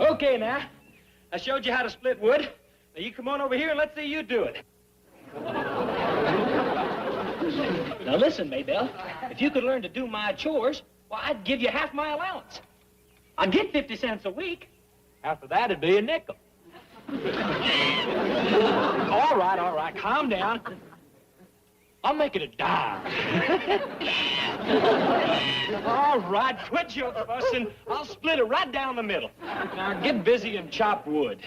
Okay, now. I showed you how to split wood. Now, you come on over here and let's see you do it. Now, listen, Maybelle. If you could learn to do my chores, well, I'd give you half my allowance. I'd get 50 cents a week. After that, it'd be a nickel. All right. Calm down. I'll make it a dime. All right, quit your fussing. I'll split it right down the middle. Now, get busy and chop wood.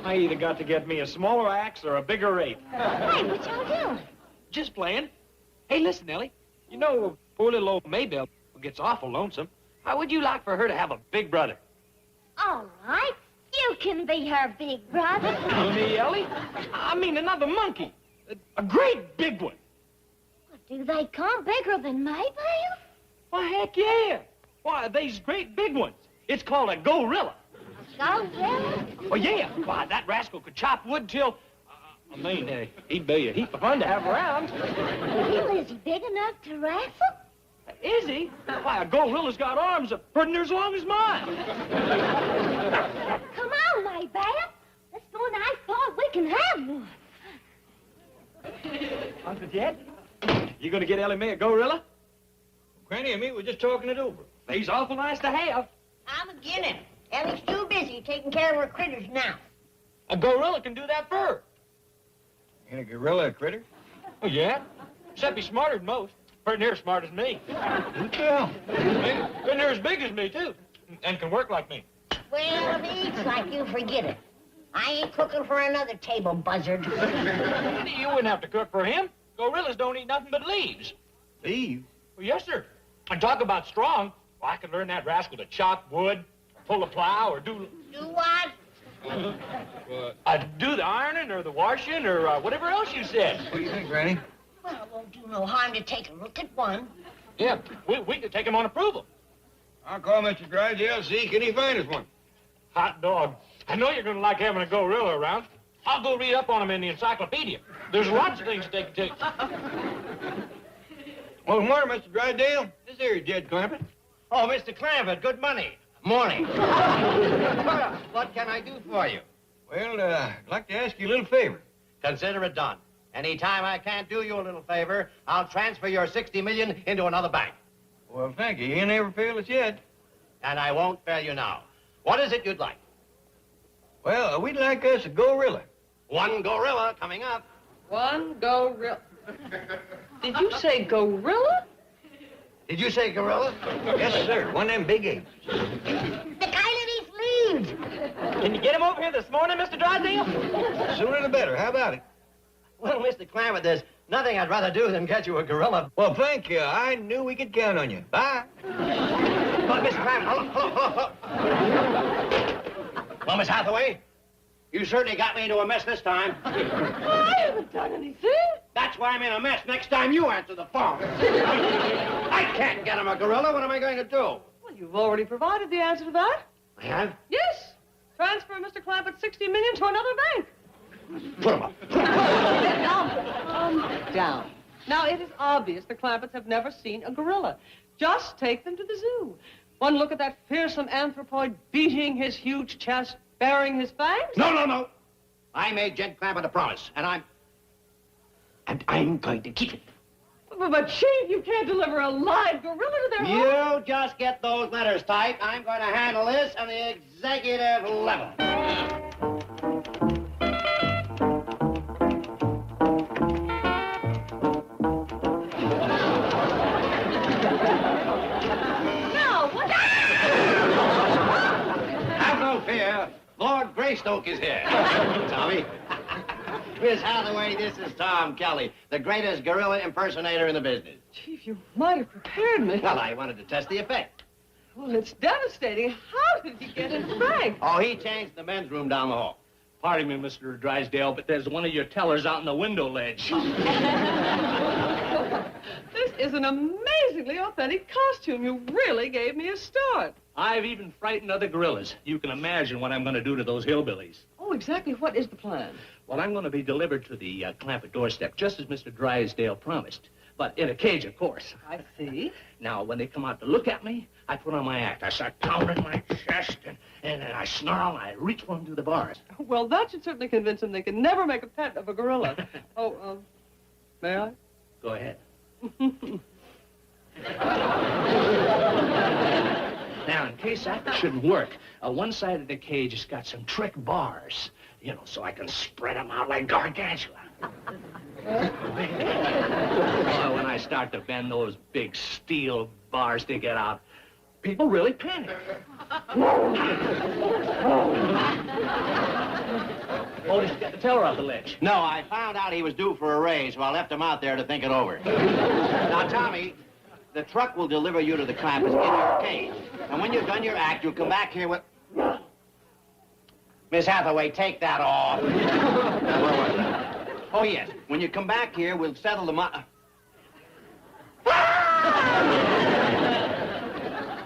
I either got to get me a smaller axe or a bigger rake. Hey, what y'all doing? Just playing. Hey, listen, Ellie. You know, poor little old Maybelle gets awful lonesome. How would you like for her to have a big brother? All right. You can be her big brother. Me, Ellie? I mean, another monkey. A great big one. What do they come bigger than Maybelle? Why, heck yeah. Why, they's great big ones. It's called a gorilla. Gorilla? Oh, yeah. Why, that rascal could chop wood till... he'd be a heap of fun to have around. Well, is he big enough to wrestle? Is he? Why, a gorilla's got arms pretty near as long as mine. Come on, Maybelle. Let's go and I thought we can have one. Uncle Jed, you gonna get Ellie Mae a gorilla? Granny and me were just talking it over. He's awful nice to have. I'm again him. Ellie's too busy taking care of her critters now. A gorilla can do that for her. Ain't a gorilla a critter? Oh, yeah? Except he's smarter than most. Pretty near as smart as me. What the hell? Pretty near as big as me, too. And can work like me. Well, if he eats like you, forget it. I ain't cooking for another table buzzard. You wouldn't have to cook for him. Gorillas don't eat nothing but leaves. Leave? Well, yes, sir. And talk about strong. Well, I could learn that rascal to chop wood, pull a plow, or do... Do what? Do the ironing or the washing or whatever else you said. What do you think, Granny? Well, it won't do no harm to take a look at one. Yeah, we could take him on approval. I'll call Mr. Drysdale, see can he find us one. Hot dog. I know you're going to like having a gorilla around. I'll go read up on him in the encyclopedia. There's lots of things they can take. Well, good morning, Mr. Drysdale. This here is Jed Clampett. Oh, Mr. Clampett, good money. Morning. What can I do for you? Well, I'd like to ask you a little favor. Consider it done. Anytime I can't do you a little favor, I'll transfer your $60 million into another bank. Well, thank you. You ain't never failed us yet. And I won't fail you now. What is it you'd like? Well, we'd like us a gorilla. One gorilla coming up. One gorilla. Did you say gorilla? Did you say gorilla? Yes, sir. One of them big apes. The guy that eats leaves. Can you get him over here this morning, Mr. Drysdale? Sooner the better. How about it? Well, Mr. Clampett, there's nothing I'd rather do than get you a gorilla. Well, thank you. I knew we could count on you. Bye. But, Mr. Clampett, hello. Well, Miss Hathaway, you certainly got me into a mess this time. I haven't done anything. That's why I'm in a mess. Next time you answer the phone. I can't get him a gorilla. What am I going to do? Well, you've already provided the answer to that. I have? Yes. Transfer Mr. Clampett's $60 million to another bank. Put him up. Calm down. Now, it is obvious the Clampetts have never seen a gorilla. Just take them to the zoo. One look at that fearsome anthropoid beating his huge chest, baring his fangs. No. I made Jed Clampett a promise, and I'm going to keep it. But, Chief, you can't deliver a live gorilla to their home. You just get those letters typed. I'm going to handle this on the executive level. Have no fear. Lord Greystoke is here. Tommy. Miss Hathaway, this is Tom Kelly, the greatest gorilla impersonator in the business. Chief, you might have prepared me. Well, I wanted to test the effect. Well, it's devastating. How did he get into the bank? Oh, he changed the men's room down the hall. Pardon me, Mr. Drysdale, but there's one of your tellers out in the window ledge. This is an amazingly authentic costume. You really gave me a start. I've even frightened other gorillas. You can imagine what I'm going to do to those hillbillies. Oh, exactly. What is the plan? Well, I'm going to be delivered to the Clampett doorstep, just as Mr. Drysdale promised. But in a cage, of course. I see. Now, when they come out to look at me, I put on my act. I start pounding my chest, and then I snarl, and I reach for them through the bars. Well, that should certainly convince them they can never make a pet of a gorilla. May I? Go ahead. Now, in case that shouldn't work, one side of the cage has got some trick bars, you know, so I can spread them out like gargantua. Well, when I start to bend those big steel bars to get out, people really panic. Otis, get the teller off the ledge. No, I found out he was due for a raise, so I left him out there to think it over. Now, Tommy, the truck will deliver you to the Clampetts in your cage. And when you've done your act, you'll come back here with... Miss Hathaway, take that off. Now, where was I? Oh, yes. When you come back here, we'll settle the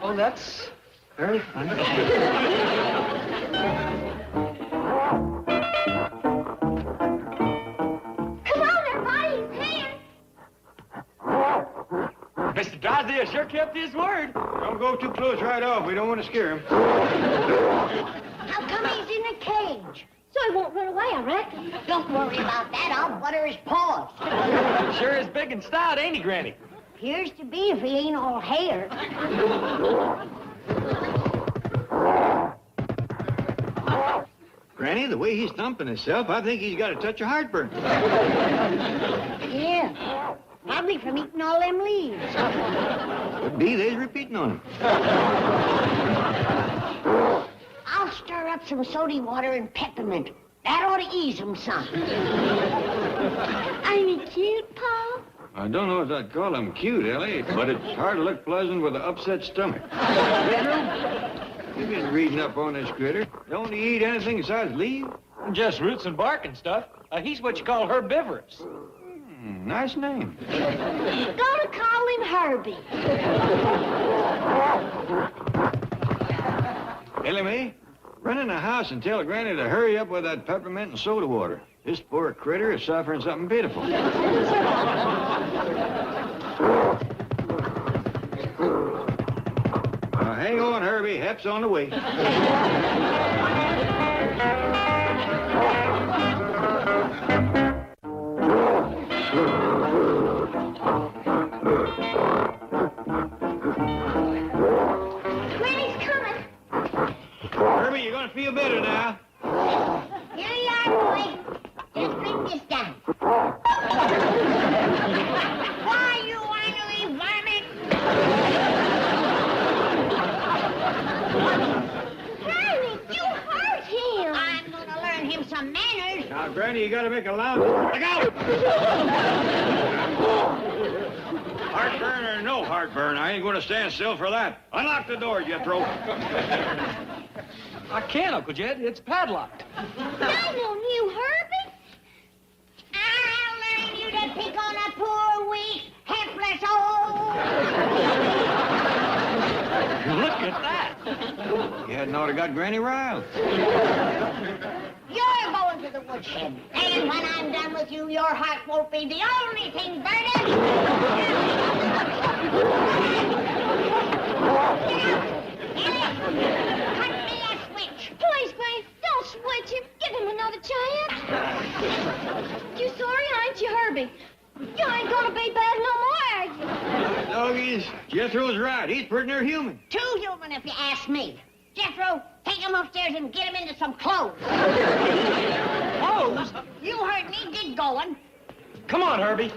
Oh, that's very funny. Come on, everybody, he's here. Mr. Drysdale sure kept his word. Don't go too close right off. We don't want to scare him. How come he's in a cage? So he won't run away, I reckon. Don't worry about that. I'll butter his paws. Sure is big and stout, ain't he, Granny? Appears to be if he ain't all hair. Granny, the way he's thumping himself, I think he's got a touch of heartburn. Yeah. Probably from eating all them leaves. Could be they's repeating on him. I'll stir up some soda water and peppermint. That ought to ease him some. Ain't he cute, Pa? I don't know if I'd call him cute, Ellie, but it's hard to look pleasant with an upset stomach. You've been reading up on this critter. Don't he eat anything besides leaves? Just roots and bark and stuff. He's what you call herbivorous. Nice name. Gonna call him Herbie. Ellie Mae, run in the house and tell Granny to hurry up with that peppermint and soda water. This poor critter is suffering something pitiful. Hang on, Herbie. Hep's on the way. Granny's coming. Herbie, you're gonna feel better now. Here you are, boy. Just bring this down. Why, you ornery varmint? Granny, you hurt him. I'm gonna learn him some manners. Now, Granny, you gotta make allowance. Look out! Heartburn or no heartburn, I ain't gonna stand still for that. Unlock the door, Jethro. I can't, Uncle Jed. It's padlocked. That on you, Herbie. I'll learn you to pick on a poor, weak, helpless old... Look at that. You hadn't ought to got Granny riled. You're going to the woodshed. And when I'm done with you, your heart won't be the only thing burning. Get out. Cut me a switch. Please, Granny, don't switch him. Give him another chance. You sorry, ain't you, Herbie? You ain't gonna be bad no more, are you? Doggies, Jethro's right. He's pretty near human. Too human, if you ask me. Jethro, take him upstairs and get him into some clothes. Clothes? You heard me. Get going. Come on, Herbie.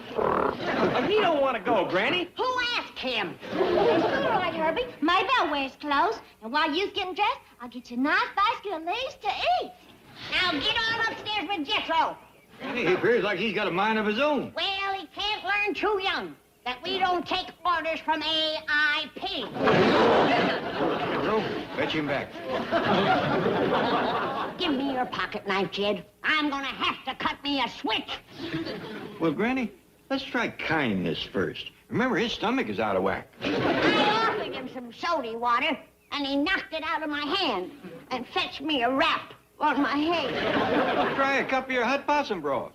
He don't want to go, Granny. Who asked him? It's all right, Herbie. Maybelle wears clothes, and while you's getting dressed, I'll get you a nice basket of leaves to eat. Now get on upstairs with Jethro. He appears like he's got a mind of his own. Well, he can't learn too young that we don't take orders from AIP. Jethro, fetch him back. Give me your pocket knife, Jed. I'm gonna have to cut me a switch. Well, Granny, let's try kindness first. Remember, his stomach is out of whack. I offered him some soda water, and he knocked it out of my hand and fetched me a rap on my head. Try a cup of your hot possum broth.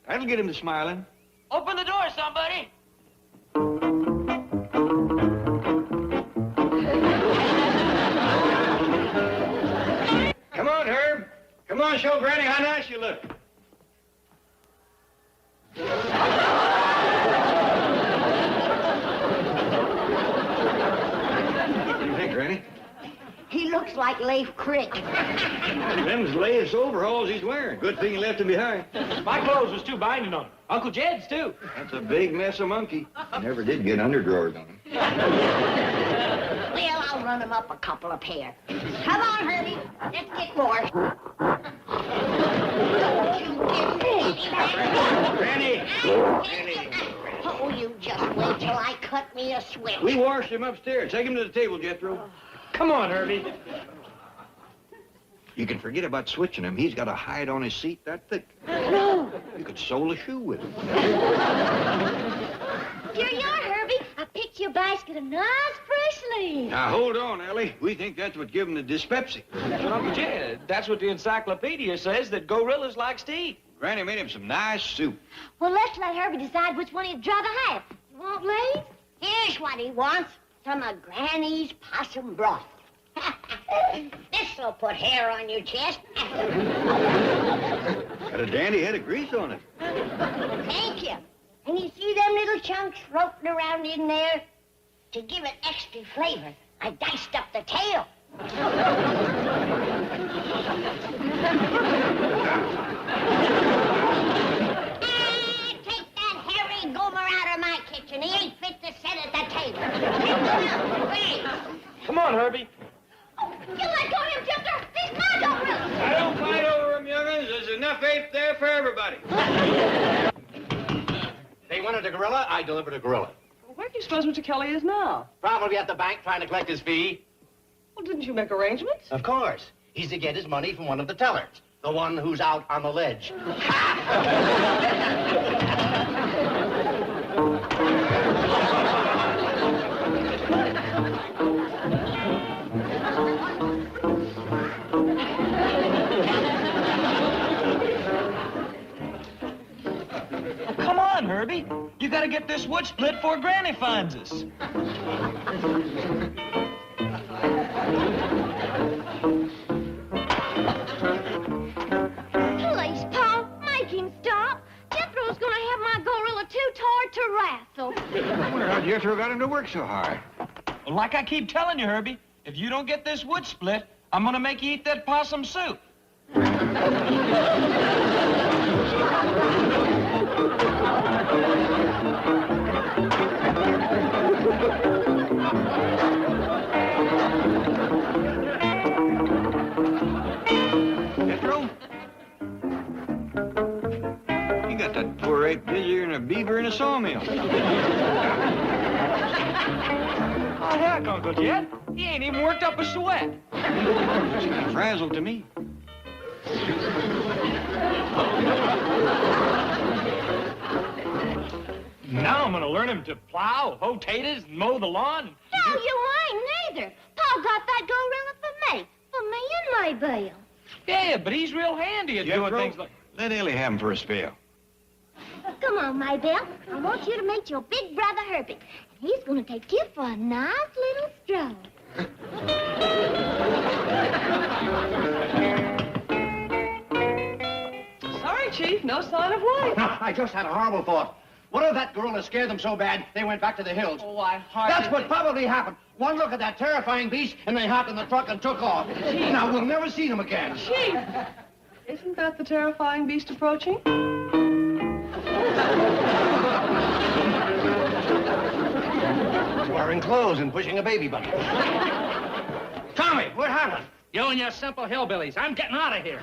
That'll get him to smiling. Open the door, somebody. Come on, Herb. Come on, show Granny how nice you look. What do you think, Granny? He looks like Leif Crick. Them's latest overalls he's wearing. Good thing he left them behind. My clothes was too binding on him. Uncle Jed's, too. That's a big mess of monkey. Never did get underdrawers on him. Well, I'll run him up a couple of pair. Come on, Herbie. Let's get more. Don't you give me Granny! Oh, you just wait till I cut me a switch. We washed him upstairs. Take him to the table, Jethro. Come on, Herbie. You can forget about switching him. He's got a hide on his seat that thick. No. You could sole a shoe with him. Here you are, Herbie. I picked you a basket of nice fresh leaves. Now, hold on, Ellie. We think that's what gave him the dyspepsy. But Uncle Jed, that's what the encyclopedia says that gorillas like to eat. Granny made him some nice soup. Well, let's let Herbie decide which one he'd rather have. You want leaves? Here's what he wants. Some of Granny's possum broth. This'll put hair on your chest. Got a dandy head of grease on it. Thank you. And you see them little chunks floating around in there? To give it extra flavor, I diced up the tail. Take that hairy gomer out of my kitchen. He ain't fit to sit at the table. Come on, Herbie. Oh, you let go of him, Jethro. He's my gorilla. I don't fight over him, young'uns. There's enough ape there for everybody. They wanted a gorilla, I delivered a gorilla. Well, where do you suppose Mr. Kelly is now? Probably at the bank trying to collect his fee. Well, didn't you make arrangements? Of course. He's to get his money from one of the tellers. The one who's out on the ledge. Come on, Herbie. You gotta get this wood split before Granny finds us. Please, Paul, make him stop. Jethro's gonna have my gorilla too tired to wrestle. I wonder how Jethro got him to work so hard. Well, like I keep telling you, Herbie, if you don't get this wood split, I'm gonna make you eat that possum soup. Jethro? You got that poor ape busier than a beaver in a sawmill. Oh, heck, Uncle Jed. He ain't even worked up a sweat. It's kind of frazzled to me. Now I'm gonna learn him to plow, hoe taters, and mow the lawn. No, you ain't neither. Paul got that gorilla for me and Maybelle. Yeah, but he's real handy at doing Jethro, things like... let Ellie have him for a spell. Come on, Maybelle. I want you to meet your big brother Herbie. And he's gonna take you for a nice little stroll. Sorry, Chief. No sign of life. I just had a horrible thought. What if that gorilla scared them so bad they went back to the hills? Oh, I hardly... That's what probably happened. One look at that terrifying beast, and they hopped in the truck and took off. Now, we'll never see them again. Chief! Isn't that the terrifying beast approaching? Wearing clothes and pushing a baby bunny. Tommy, what happened? You and your simple hillbillies. I'm getting out of here.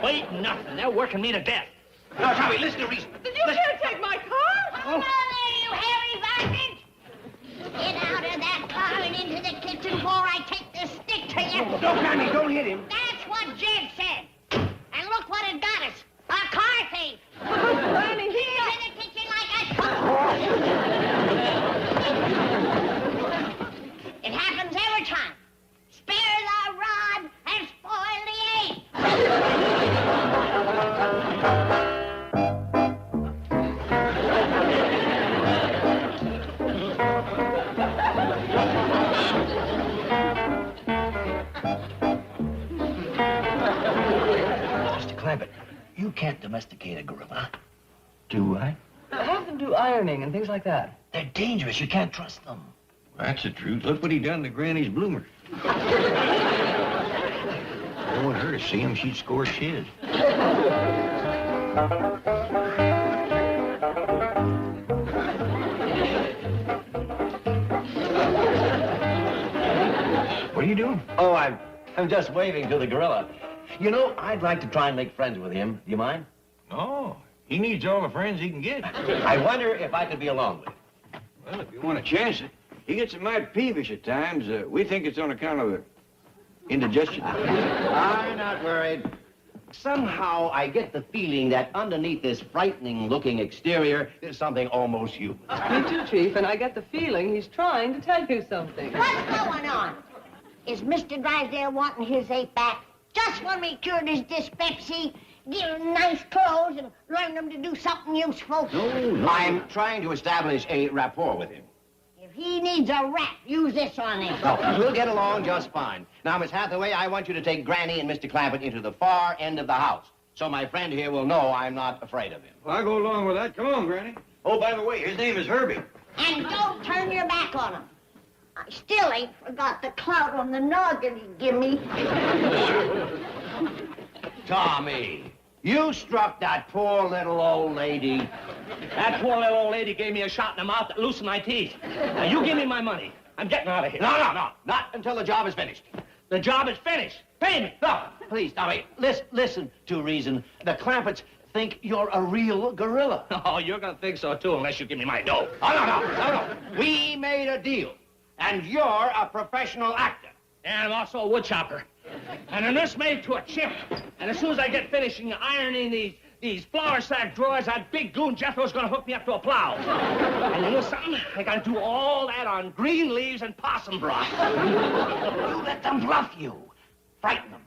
Wait, nothing. They're working me to death. No, Tommy, listen to reason. Did you can't take my car? Oh, there, you hairy varmint! Get out of that car and into the kitchen before I take this stick to you. No, Granny, don't hit him. That's what Jed said. And look what it got us. A car thief. Granny, He's in the kitchen like a... It happens every time. Clampett, you can't domesticate a gorilla. Do I? Have them do ironing and things like that. They're dangerous. You can't trust them. That's the truth. Look what he done to Granny's bloomer. I don't want her to see him. She'd scorch his. What are you doing? Oh, I'm just waving to the gorilla. You know, I'd like to try and make friends with him. Do you mind? Oh, he needs all the friends he can get. I wonder if I could be along with him. Well, if you want to chance it. He gets a mite peevish at times. We think it's on account of the indigestion. I'm not worried. Somehow I get the feeling that underneath this frightening-looking exterior is something almost human. Me too, Chief, and I get the feeling he's trying to tell you something. What's going on? Is Mr. Drysdale wanting his ape back? Just when we cured his dyspepsy, give him nice clothes and learn him to do something useful. No. I'm trying to establish a rapport with him. If he needs a rap, use this on him. Oh, we'll get along just fine. Now, Miss Hathaway, I want you to take Granny and Mr. Clampett into the far end of the house, so my friend here will know I'm not afraid of him. Well, I'll go along with that. Come on, Granny. Oh, by the way, his name is Herbie. And don't turn your back on him. I still ain't forgot the clout on the noggin he give me. Tommy, you struck that poor little old lady. That poor little old lady gave me a shot in the mouth that loosened my teeth. Now, you give me my money. I'm getting out of here. No. Not until the job is finished. The job is finished. Pay me. No, please, Tommy, listen to reason. The Clampetts think you're a real gorilla. Oh, you're going to think so, too, unless you give me my dough. Oh, no. We made a deal, and you're a professional actor. And I'm also a wood chopper. And a nurse made to a chimp. And as soon as I get finishing ironing these flour sack drawers, that big goon Jethro's gonna hook me up to a plow. And you know something? I gotta do all that on green leaves and possum broth. You let them bluff you. Frighten them.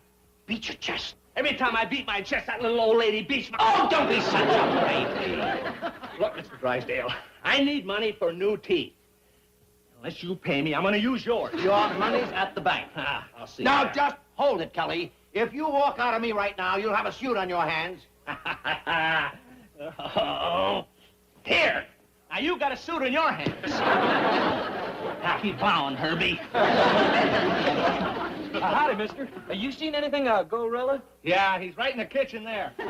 Beat your chest. Every time I beat my chest, that little old lady beats my... Oh, don't be such a baby. Look, Mr. Drysdale, I need money for new teeth. Unless you pay me, I'm gonna use yours. Your money's at the bank. I'll see. Now, just hold it, Kelly. If you walk out of me right now, you'll have a suit on your hands. Oh. Here. Now, you got a suit in your hands. Now, keep plowing, Herbie. Howdy, mister. You seen anything of gorilla? Yeah, he's right in the kitchen there. Herbie!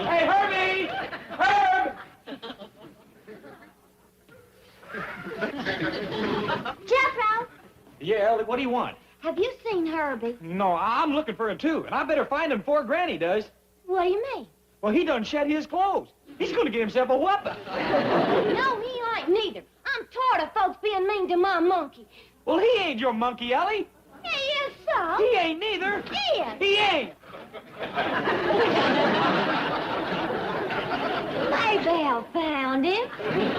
Hey, Herbie! Herb! Jethro, Yeah, Ellie, what do you want? have you seen Herbie? No, I'm looking for him, too, and I better find him before Granny does. What do you mean? Well, he done shed his clothes. He's gonna get himself a weapon. No, he ain't neither. I'm tired of folks being mean to my monkey. Well, he ain't your monkey, Ellie. He is so. He ain't neither. He is. He ain't. Maybelle found him.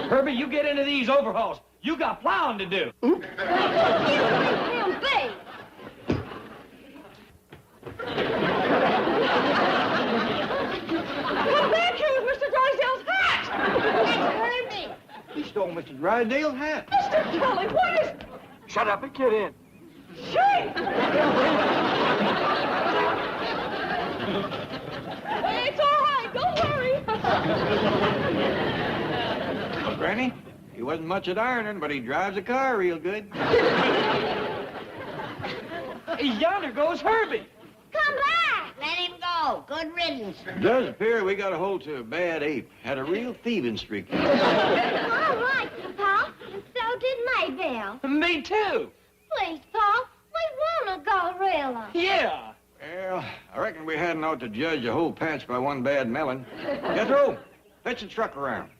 Herbie, you get into these overhauls. You got plowing to do. You leave him be. Come back here with Mr. Drysdale's hat! That's Herbie. He stole Mr. Drysdale's hat. Mr. Kelly, what is... Shut up and get in. Chief! It's all right, don't worry. Well, Granny, he wasn't much at ironing, but he drives a car real good. Yonder goes Herbie. Come back. Let him go. Good riddance. Does appear we got a hold to a bad ape. Had a real thieving streak. All right, Pa. And so did Maybelle. Me too. Please, Pa. We want a gorilla. Yeah. Well, I reckon we hadn't ought to judge a whole patch by one bad melon. Jethro, fetch the truck around.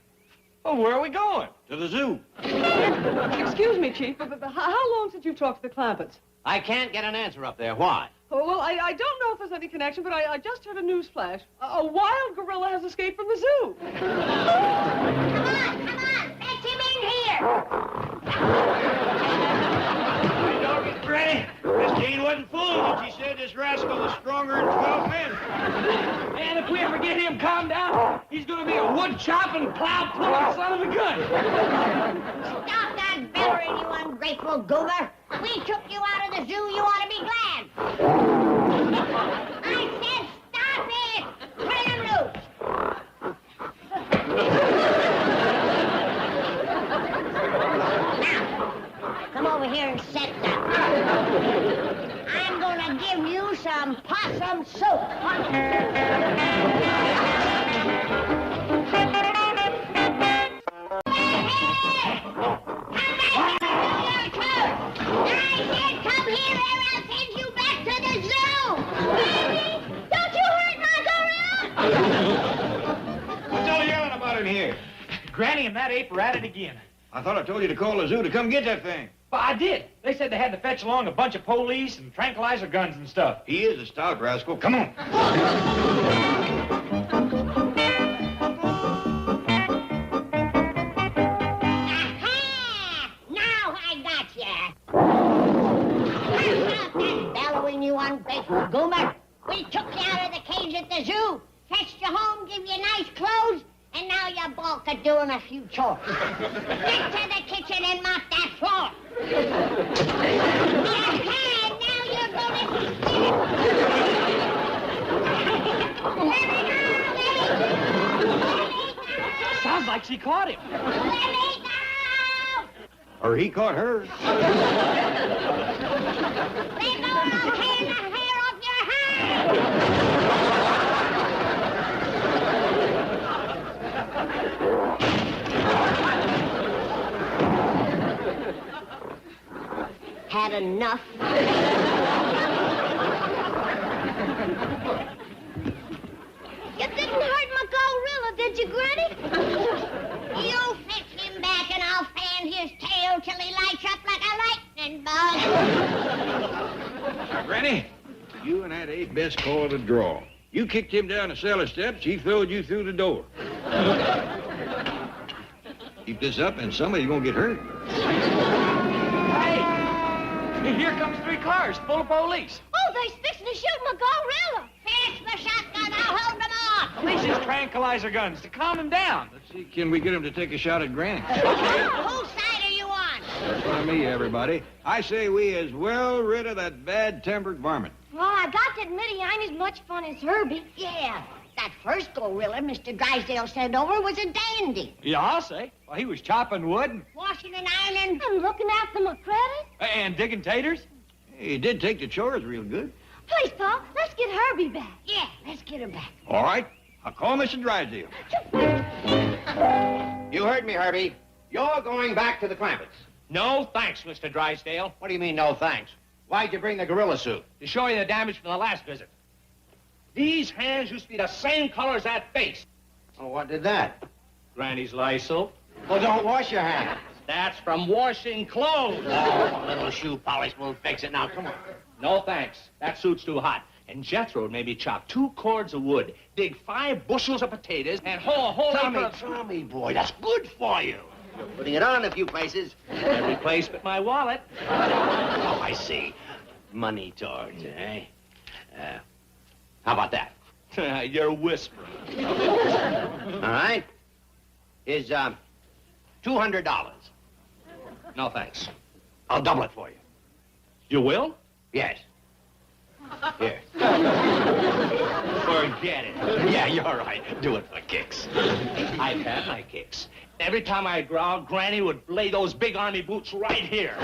Well, where are we going? To the zoo. Excuse me, Chief, but how long since you talked to the Clampetts? I can't get an answer up there. Why? Oh, well, I don't know if there's any connection, but I just heard a news flash. A wild gorilla has escaped from the zoo. Come on. Fetch him in here. Granny, Miss Jean wasn't fooling when she said this rascal was stronger than 12 men. And if we ever get him calmed down, he's gonna be a wood chopping, plow pulling son of a gun. Stop that bellering, you ungrateful goober. We took you out of the zoo. You ought to be glad. some possum soup. Come here or I'll send you back to the zoo. Baby, don't you hurt my gorilla. What's all yelling about in here? Granny and that ape are at it again. I thought I told you to call the zoo to come get that thing. But I did. They said they had to fetch along a bunch of police and tranquilizer guns and stuff. He is a stout rascal. Come on. Aha! Now I got ya. Stop that bellowing, you ungrateful goober. We took you out of the cage at the zoo, fetched you home, give you nice clothes, and now you're balk at doing a few chores. Get to the kitchen and mop that floor. Aha! Now you're gonna... Let me go! Let me go! Sounds like she caught him. Let me go! Or he caught her. Let go or I'll tear the hair off your head! Had enough? You didn't hurt my gorilla, did you, Granny? You fetch him back and I'll fan his tail till he lights up like a lightning bug. Now, Granny, you and that ape best call it a draw. You kicked him down the cellar steps, he throwed you through the door. Keep this up and somebody's gonna get hurt. Hey, here comes 3 cars full of police. Oh, they're fixing to shoot my gorilla. Finish the shotgun, I'll hold them off. Police use tranquilizer guns to calm him down. Let's see, can we get him to take a shot at Granny? Whose side are you on? That's on me, everybody. I say we as well rid of that bad-tempered varmint. Well, I got to admit he ain't as much fun as Herbie. Yeah, that first gorilla Mr. Drysdale sent over was a dandy. Yeah, I'll say. Well, he was chopping wood and, Washing and ironing. I'm looking after my credit. and digging taters. He did take the chores real good. Please, Pa, let's get Herbie back. Yeah, let's get him back. All right, I'll call Mr. Drysdale. You heard me, Herbie. You're going back to the Clampetts. No, thanks, Mr. Drysdale. What do you mean, no thanks? Why'd you bring the gorilla suit? To show you the damage from the last visit. These hands used to be the same color as that face. Oh, what did that? Granny's Lysol. Well, don't wash your hands. That's from washing clothes. Oh, a little shoe polish will fix it. Now, come on. No, thanks. That suit's too hot. And Jethro made me chop 2 cords of wood, dig 5 bushels of potatoes, and haul a whole acre of... Tommy, boy, that's good for you. You're putting it on a few places. Every place but my wallet. Oh, I see. Money towards, eh? How about that? You're whispering. All right. Here's, $200. No, thanks. I'll double it for you. You will? Yes. Here. Forget it. Yeah, you're right. Do it for kicks. I've had my kicks. Every time I growled, Granny would lay those big army boots right here.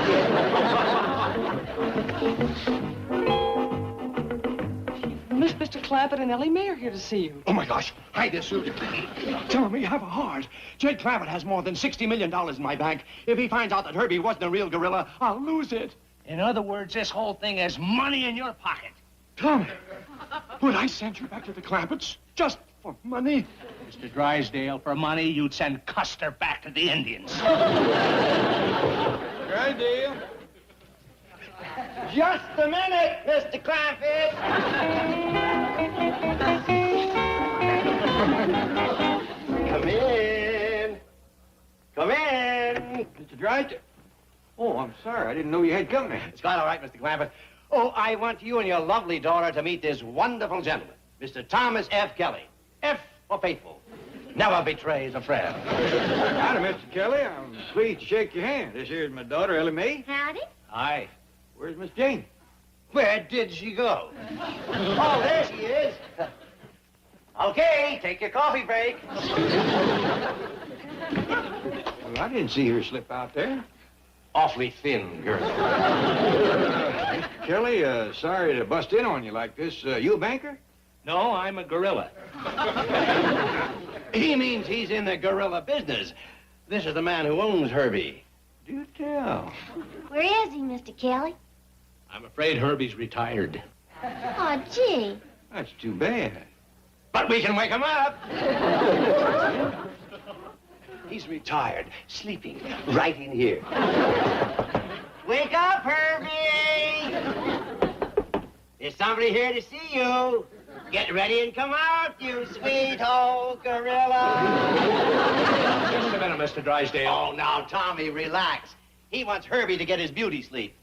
Miss Mr. Clampett and Ellie May are here to see you. Oh, my gosh. Hide this suit. Tell me, have a heart. Jed Clampett has more than $60 million in my bank. If he finds out that Herbie wasn't a real gorilla, I'll lose it. In other words, this whole thing is money in your pocket. Tommy, would I send you back to the Clampetts just for money? Mr. Drysdale, for money, you'd send Custer back to the Indians. Drysdale? Just a minute, Mr. Clampett. Come in. Come in. Mr. Drysdale? Oh, I'm sorry. I didn't know you had company. It's quite all right, Mr. Clampett. Oh, I want you and your lovely daughter to meet this wonderful gentleman, Mr. Thomas F. Kelly. F for faithful. Never betrays a friend. Howdy, Mr. Kelly. I'm pleased to shake your hand. This here's my daughter, Ellie Mae. Howdy. Aye. Where's Miss Jane? Where did she go? Oh, there she is. Okay, take your coffee break. Well, I didn't see her slip out there. Awfully thin girl. Kelly, sorry to bust in on you like this. You a banker? No, I'm a gorilla. He means he's in the gorilla business. This is the man who owns Herbie. Do tell. Where is he, Mr. Kelly? I'm afraid Herbie's retired. Oh, gee. That's too bad. But we can wake him up. He's retired, sleeping right in here. Wake up, Herbie! There's somebody here to see you. Get ready and come out, you sweet old gorilla. Just a minute, Mr. Drysdale. Oh, now, Tommy, relax. He wants Herbie to get his beauty sleep.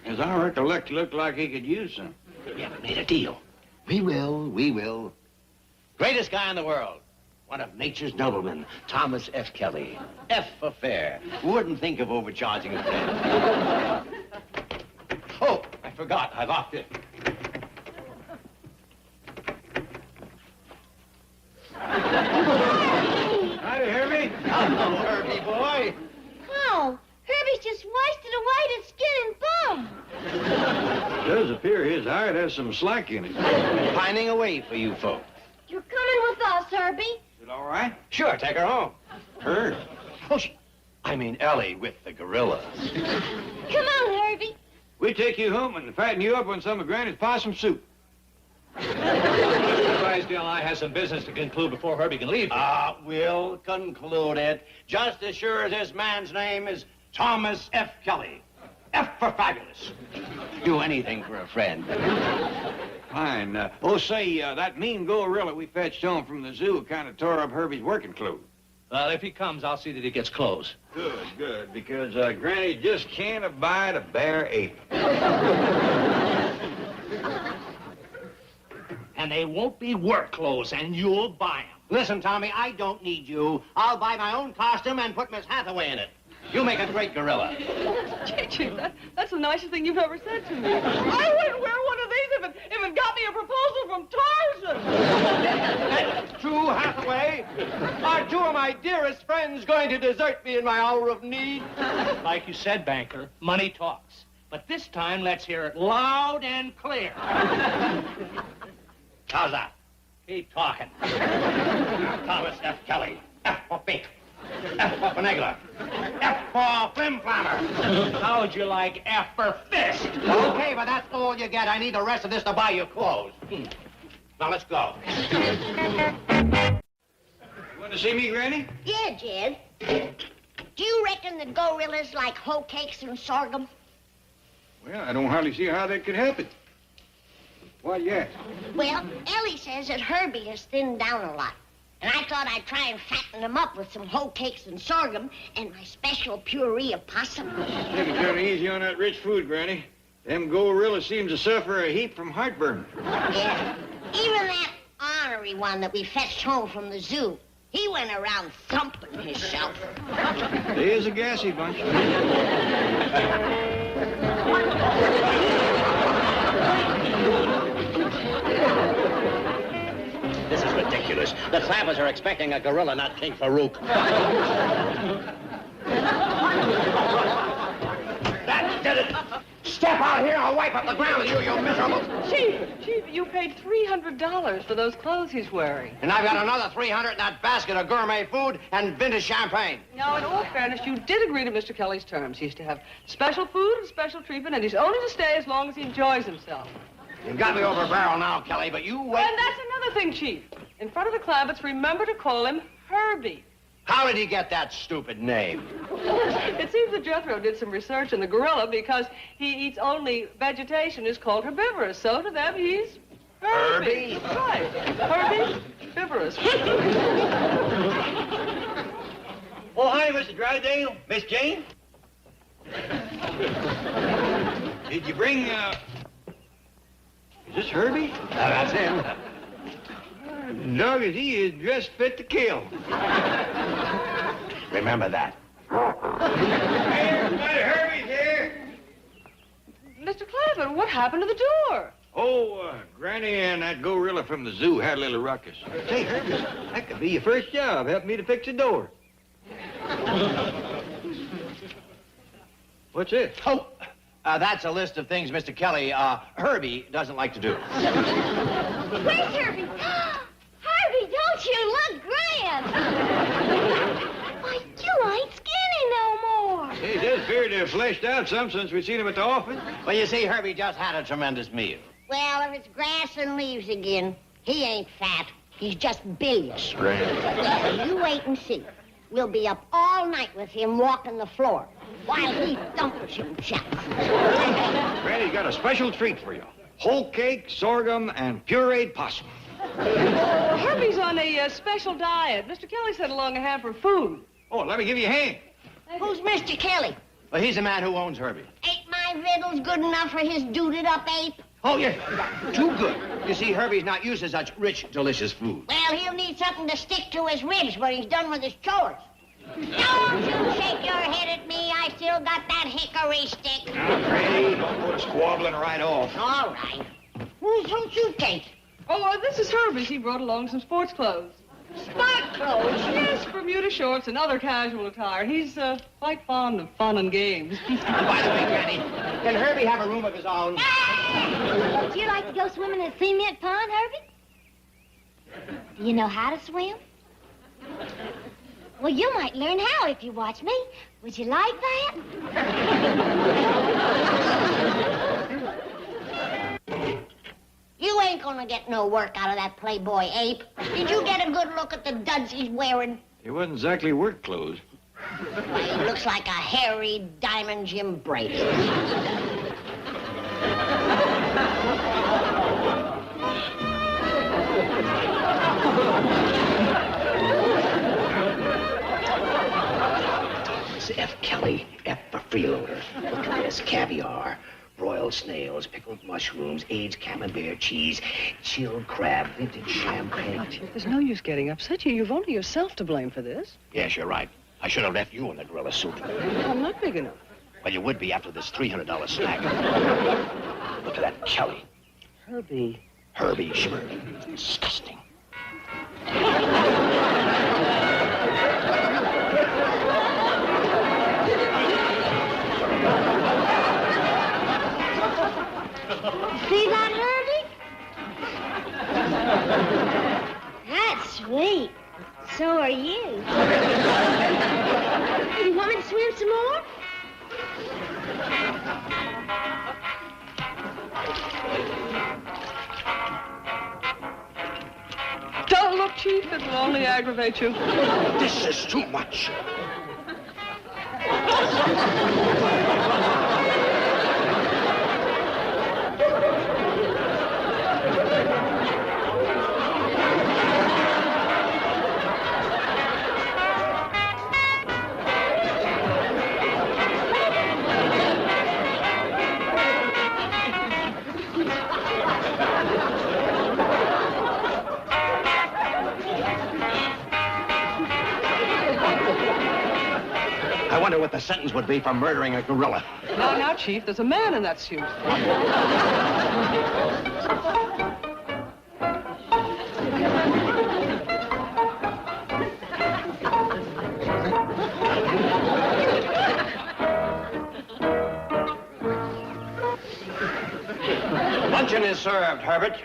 As I recollect, looked like he could use some. We haven't made a deal. We will. Greatest guy in the world. One of nature's noblemen, Thomas F. Kelly. F for fair. Wouldn't think of overcharging a friend. Oh, I forgot. I locked it. Howdy, Herbie. Hello, Herbie boy. Oh, Herbie's just wasted away to skin and bone. It does appear his hide has some slack in it. Pining away for you folks. You're coming with us, Herbie. Is it all right? Sure, take her home. Her? Oh, I mean Ellie with the gorilla. Come on, Herbie. We take you home and fatten you up on some of Granny's possum soup. Mr. Drysdale and I have some business to conclude before Herbie can leave. We'll conclude it. Just as sure as this man's name is Thomas F. Kelly. F for fabulous. Do anything for a friend. Fine. That mean gorilla we fetched home from the zoo kind of tore up Herbie's working clothes. Well, if he comes, I'll see that he gets clothes. Good, because Granny just can't abide a bare ape. And they won't be work clothes, and you'll buy them. Listen, Tommy, I don't need you. I'll buy my own costume and put Miss Hathaway in it. You make a great gorilla. Gee, that's the nicest thing you've ever said to me. I wouldn't wear one of these if it got me a proposal from Tarzan. That's true, Hathaway. Are two of my dearest friends going to desert me in my hour of need? Like you said, banker, money talks. But this time, let's hear it loud and clear. How's that? Keep talking. Thomas F. Kelly. F for Fink. F for Finagler. F for Flim Flammer. How'd you like F for fist? Okay, but that's all you get. I need the rest of this to buy you clothes. Now let's go. Want to see me, Granny? Yeah, Jed. Do you reckon the gorillas like hoe cakes and sorghum? Well, I don't hardly see how that could happen. Why, yes. Well, Ellie says that Herbie has thinned down a lot. And I thought I'd try and fatten him up with some hoe cakes and sorghum and my special puree of possum. Take it kind of easy on that rich food, Granny. Them gorillas seem to suffer a heap from heartburn. Yeah. Even that ornery one that we fetched home from the zoo, he went around thumping himself. They is a gassy bunch. This is ridiculous. The clappers are expecting a gorilla, not King Farouk. That did it. Step out here, I'll wipe up the ground with you, you miserable. Chief, you paid $300 for those clothes he's wearing. And I've got another 300 in that basket of gourmet food and vintage champagne. Now, in all fairness, you did agree to Mr. Kelly's terms. He's to have special food and special treatment, and he's only to stay as long as he enjoys himself. You've got me over a barrel now, Kelly, but you wait. And that's another thing, Chief. In front of the Clampetts, remember to call him Herbie. How did he get that stupid name? It seems that Jethro did some research in the gorilla because he eats only vegetation is called herbivorous. So to them, he's Herbie. Right. Herbie, herbivorous. Oh, hi, Mr. Drysdale. Miss Jane? Did you bring, Is this Herbie? That's him. Dog as he is, dressed fit to kill. Remember that. Hey, everybody, Herbie's here. Mr. Clampett, what happened to the door? Oh, Granny and that gorilla from the zoo had a little ruckus. Say, Herbie, that could be your first job, helping me to fix the door. What's this? Oh, That's a list of things Mr. Kelly, Herbie, doesn't like to do. Where's Herbie? Herbie, don't you look grand? Why, you ain't skinny no more. He does appear to have fleshed out some since we've seen him at the office. Well, you see, Herbie just had a tremendous meal. Well, if it's grass and leaves again, he ain't fat. He's just bilious. Granny. Well, you wait and see. We'll be up all night with him walking the floor while he thumps himself. Granny's got a special treat for you. Whole cake, sorghum, and pureed possum. Herbie's on a special diet. Mr. Kelly sent along a hamper of food. Oh, let me give you a hand. Who's Mr. Kelly? Well, he's the man who owns Herbie. Ain't my victuals good enough for his dooted-up ape? Oh, yeah, too good. You see, Herbie's not used to such rich, delicious food. Well, he'll need something to stick to his ribs when he's done with his chores. Don't you shake your head at me. I still got that hickory stick. Now, Granny, don't go to squabbling right off. All right. Who's suitcase? Oh, this is Herbie's. He brought along some sports clothes. Sport clothes? Yes, Bermuda shorts and other casual attire. He's quite fond of fun and games. By the way, Granny, can Herbie have a room of his own? Would you like to go swimming in a cement pond, Herbie? Do you know how to swim? Well, you might learn how if you watch me. Would you like that? You ain't gonna get no work out of that playboy ape. Did you get a good look at the duds he's wearing? It wasn't exactly work clothes. Why, he looks like a hairy diamond Jim Brady. It's F. Kelly, F for freeloader. Look at this, caviar, broiled snails, pickled mushrooms, aged camembert cheese, chilled crab, vintage champagne. There's no use getting upset. You've only yourself to blame for this. Yes, you're right. I should have left you in the gorilla suit. I'm not big enough. Well, you would be after this $300 snack. Look at that Kelly. Herbie. Herbie Schmerby. Disgusting. See that, Herbie? That's sweet. So are you. You want me to swim some more? Don't look, Chief. It will only aggravate you. This is too much. I wonder what the sentence would be for murdering a gorilla. Now, Chief, there's a man in that suit. Luncheon is served, Herbert.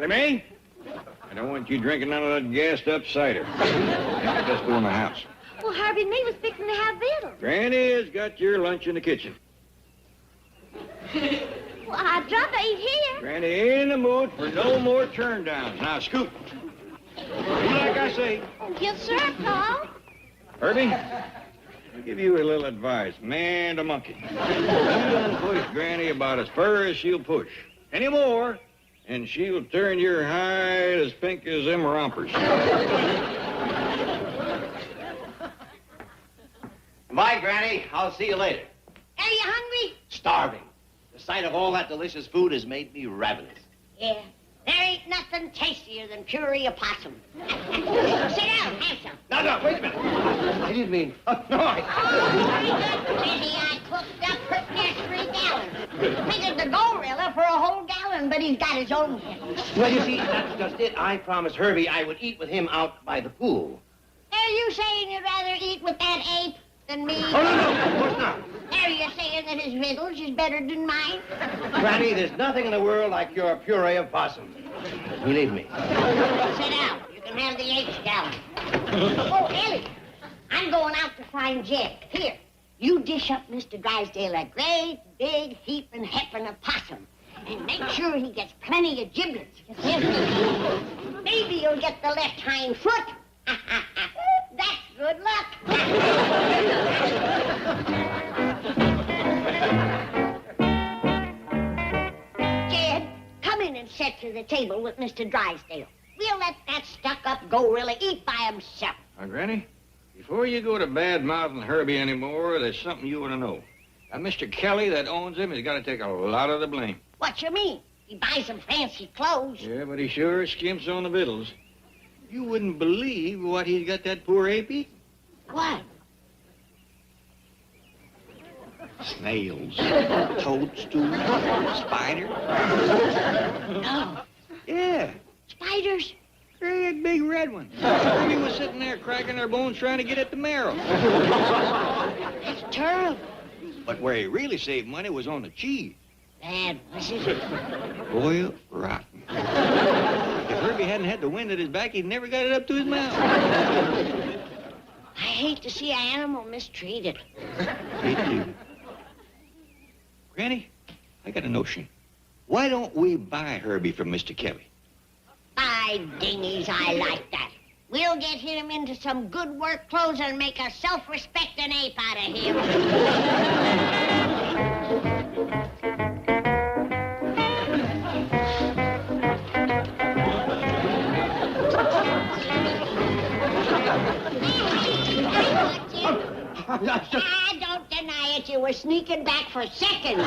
May? I don't want you drinking none of that gassed-up cider. Just go in the house. Well, Herbie and me was fixing to have victuals. Granny has got your lunch in the kitchen. Well, I'd rather eat here. Granny ain't in the mood for no more turn-downs. Now, scoot. Do like I say. Yes, sir, Paul. Herbie, I'll give you a little advice. Man to monkey. You done push Granny about as far as she'll push. Any more, and she'll turn your hide as pink as them rompers. Bye, Granny. I'll see you later. Are you hungry? Starving. The sight of all that delicious food has made me ravenous. Yeah. There ain't nothing tastier than puree of possum. Sit down, have some. No, wait a minute. I didn't mean... Oh, no, Very good, Lizzie. I cooked up pretty near 3 gallons. Figured the gorilla for a whole gallon, but he's got his own kettle. Well, you see, that's just it. I promised Herbie I would eat with him out by the pool. Are you saying you'd rather eat with that ape than me? Oh, no, of course not. Are you saying that his victuals is better than mine? Granny, there's nothing in the world like your puree of possum. Believe me. Sit down. You can have the 8th gallon. Oh, Ellie, I'm going out to find Jed. Here, you dish up Mr. Drysdale a great big heaping hepping of possum. And make sure he gets plenty of giblets. Maybe you'll get the left hind foot. That's good luck. Jed, come in and sit to the table with Mr. Drysdale. We'll let that stuck-up gorilla eat by himself. Now, Granny, before you go to bad-mouthing Herbie anymore, there's something you ought to know. Now, Mr. Kelly that owns him has got to take a lot of the blame. What you mean? He buys some fancy clothes. Yeah, but he sure skimps on the victuals. You wouldn't believe what he's got that poor ape eating. What? Snails, toadstools, spiders. No. Yeah, Spiders? great big red one. Herbie was sitting there cracking their bones trying to get at the marrow. That's terrible. But where he really saved money was on the cheese. Bad, was it? Boiled rotten. If Herbie hadn't had the wind at his back, he'd never got it up to his mouth. I hate to see an animal mistreated. Me too. Granny, I got a notion. Why don't we buy Herbie from Mr. Kelly? By dingies, I like that. We'll get him into some good work clothes and make a self-respecting ape out of him. Don't deny it. You were sneaking back for seconds.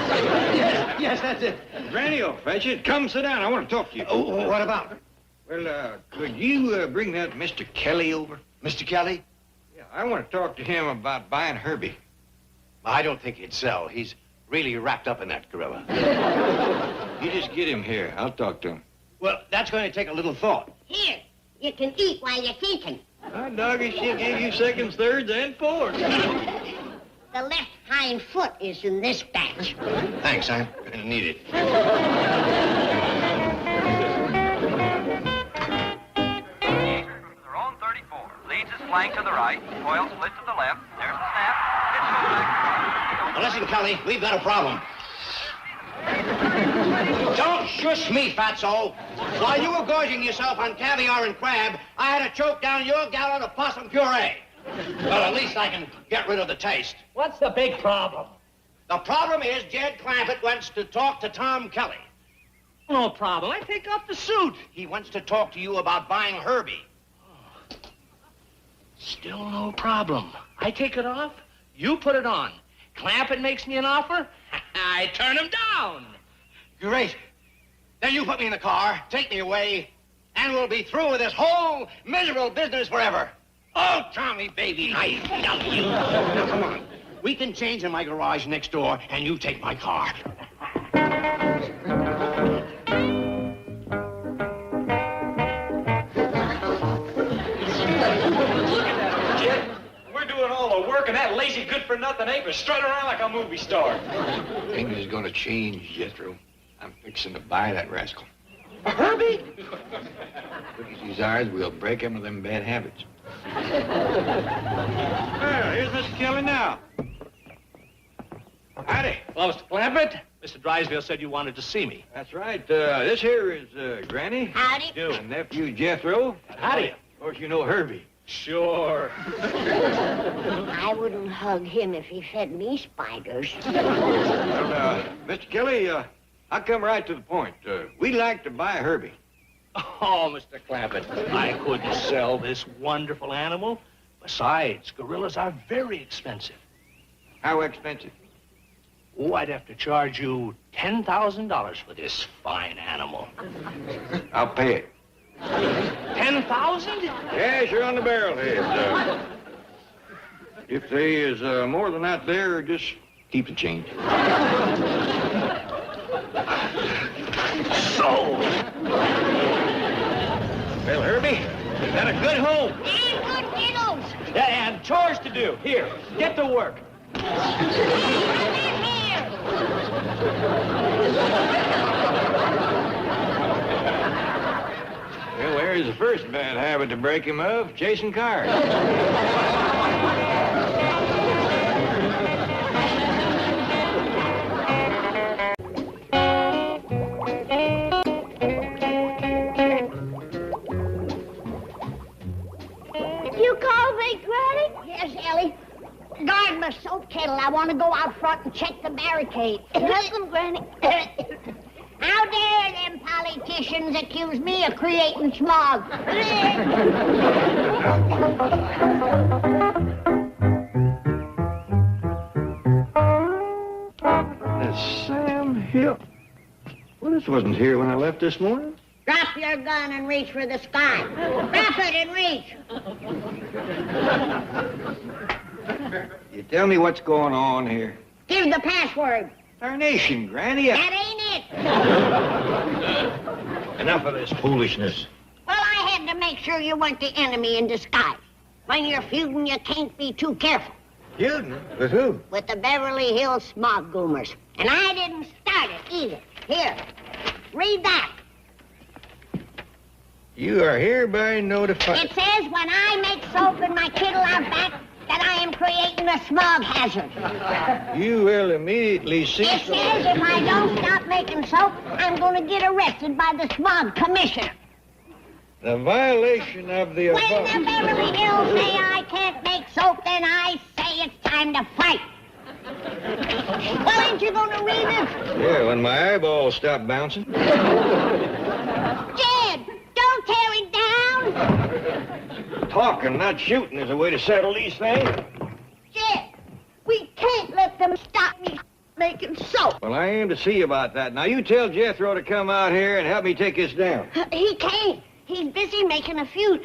Yes, that's it. Granny will fetch it. Come sit down. I want to talk to you. Oh, what about? Well, could you bring that Mr. Kelly over? Mr. Kelly? Yeah, I want to talk to him about buying Herbie. I don't think he'd sell. He's really wrapped up in that gorilla. You just get him here. I'll talk to him. Well, that's going to take a little thought. Here, you can eat while you're thinking. My doggy, she'll give you seconds, thirds, and fourths. The left hind foot is in this batch. Thanks, I'm going to need it. They're on 34. Leads his flank to the right. Coil split to the left. There's the snap. Pitch goes back. Now, listen, Kelly, we've got a problem. Don't shush me, fatso. While you were gorging yourself on caviar and crab, I had to choke down your gallon of possum puree. Well, at least I can get rid of the taste. What's the big problem? The problem is Jed Clampett wants to talk to Tom Kelly. No problem. I take off the suit. He wants to talk to you about buying Herbie. Still no problem. I take it off, you put it on. Clampett makes me an offer, I turn him down. Great. Then you put me in the car, take me away, and we'll be through with this whole miserable business forever. Oh, Tommy, baby, I love you. Now, come on. We can change in my garage next door, and you take my car. We're doing all the work, and that lazy good-for-nothing ape is strutting around like a movie star. Things is gonna change, Jethro. I'm fixing to buy that rascal. Herbie? Quick as he's ours, we'll break him of them bad habits. Well, here's Mr. Kelly now. Howdy. Well, Mr. Clampett, Mr. Drysdale said you wanted to see me. That's right. This here is Granny. Howdy. My nephew, Jethro. Howdy. Of course, you know Herbie. Sure. I wouldn't hug him if he fed me spiders. Well, Mr. Kelly, I'll come right to the point. We'd like to buy Herbie. Oh, Mr. Clampett, I couldn't sell this wonderful animal. Besides, gorillas are very expensive. How expensive? Oh, I'd have to charge you $10,000 for this fine animal. I'll pay it. 10,000? Yes, you're on the barrelhead. If there is more than that there, just keep the change. So. Well, Herbie, you got a good home. And good kiddos. Yeah, and chores to do. Here, get to work. Well, there's the first bad habit to break him of, chasing cars. You called me, Granny? Yes, Ellie. Guard my soap kettle. I want to go out front and check the barricade. Welcome, Granny. How dare them politicians accuse me of creating smog? That's Sam Hill. Well, this wasn't here when I left this morning. Drop your gun and reach for the sky. Drop it and reach. You tell me what's going on here. Give the password. Tarnation, Granny. That ain't it. Enough of this foolishness. Well, I had to make sure you weren't the enemy in disguise. When you're feuding, you can't be too careful. Feuding? With who? With the Beverly Hills smog goomers. And I didn't start it either. Here, read that. You are hereby notified. It says when I make soap in my kettle out back, that I am creating a smog hazard. You will immediately It cease. says if I don't stop making soap, I'm going to get arrested by the smog commissioner. The violation of the When the above. Beverly Hills say I can't make soap, then I say it's time to fight. Well, ain't you going to read it? Yeah, when my eyeballs stop bouncing. Jed, don't tear it down. Talking, not shooting, is a way to settle these things. Jed, we can't let them stop me making soap. Well, I aim to see about that. Now, you tell Jethro to come out here and help me take this down. He can't. He's busy making a feud.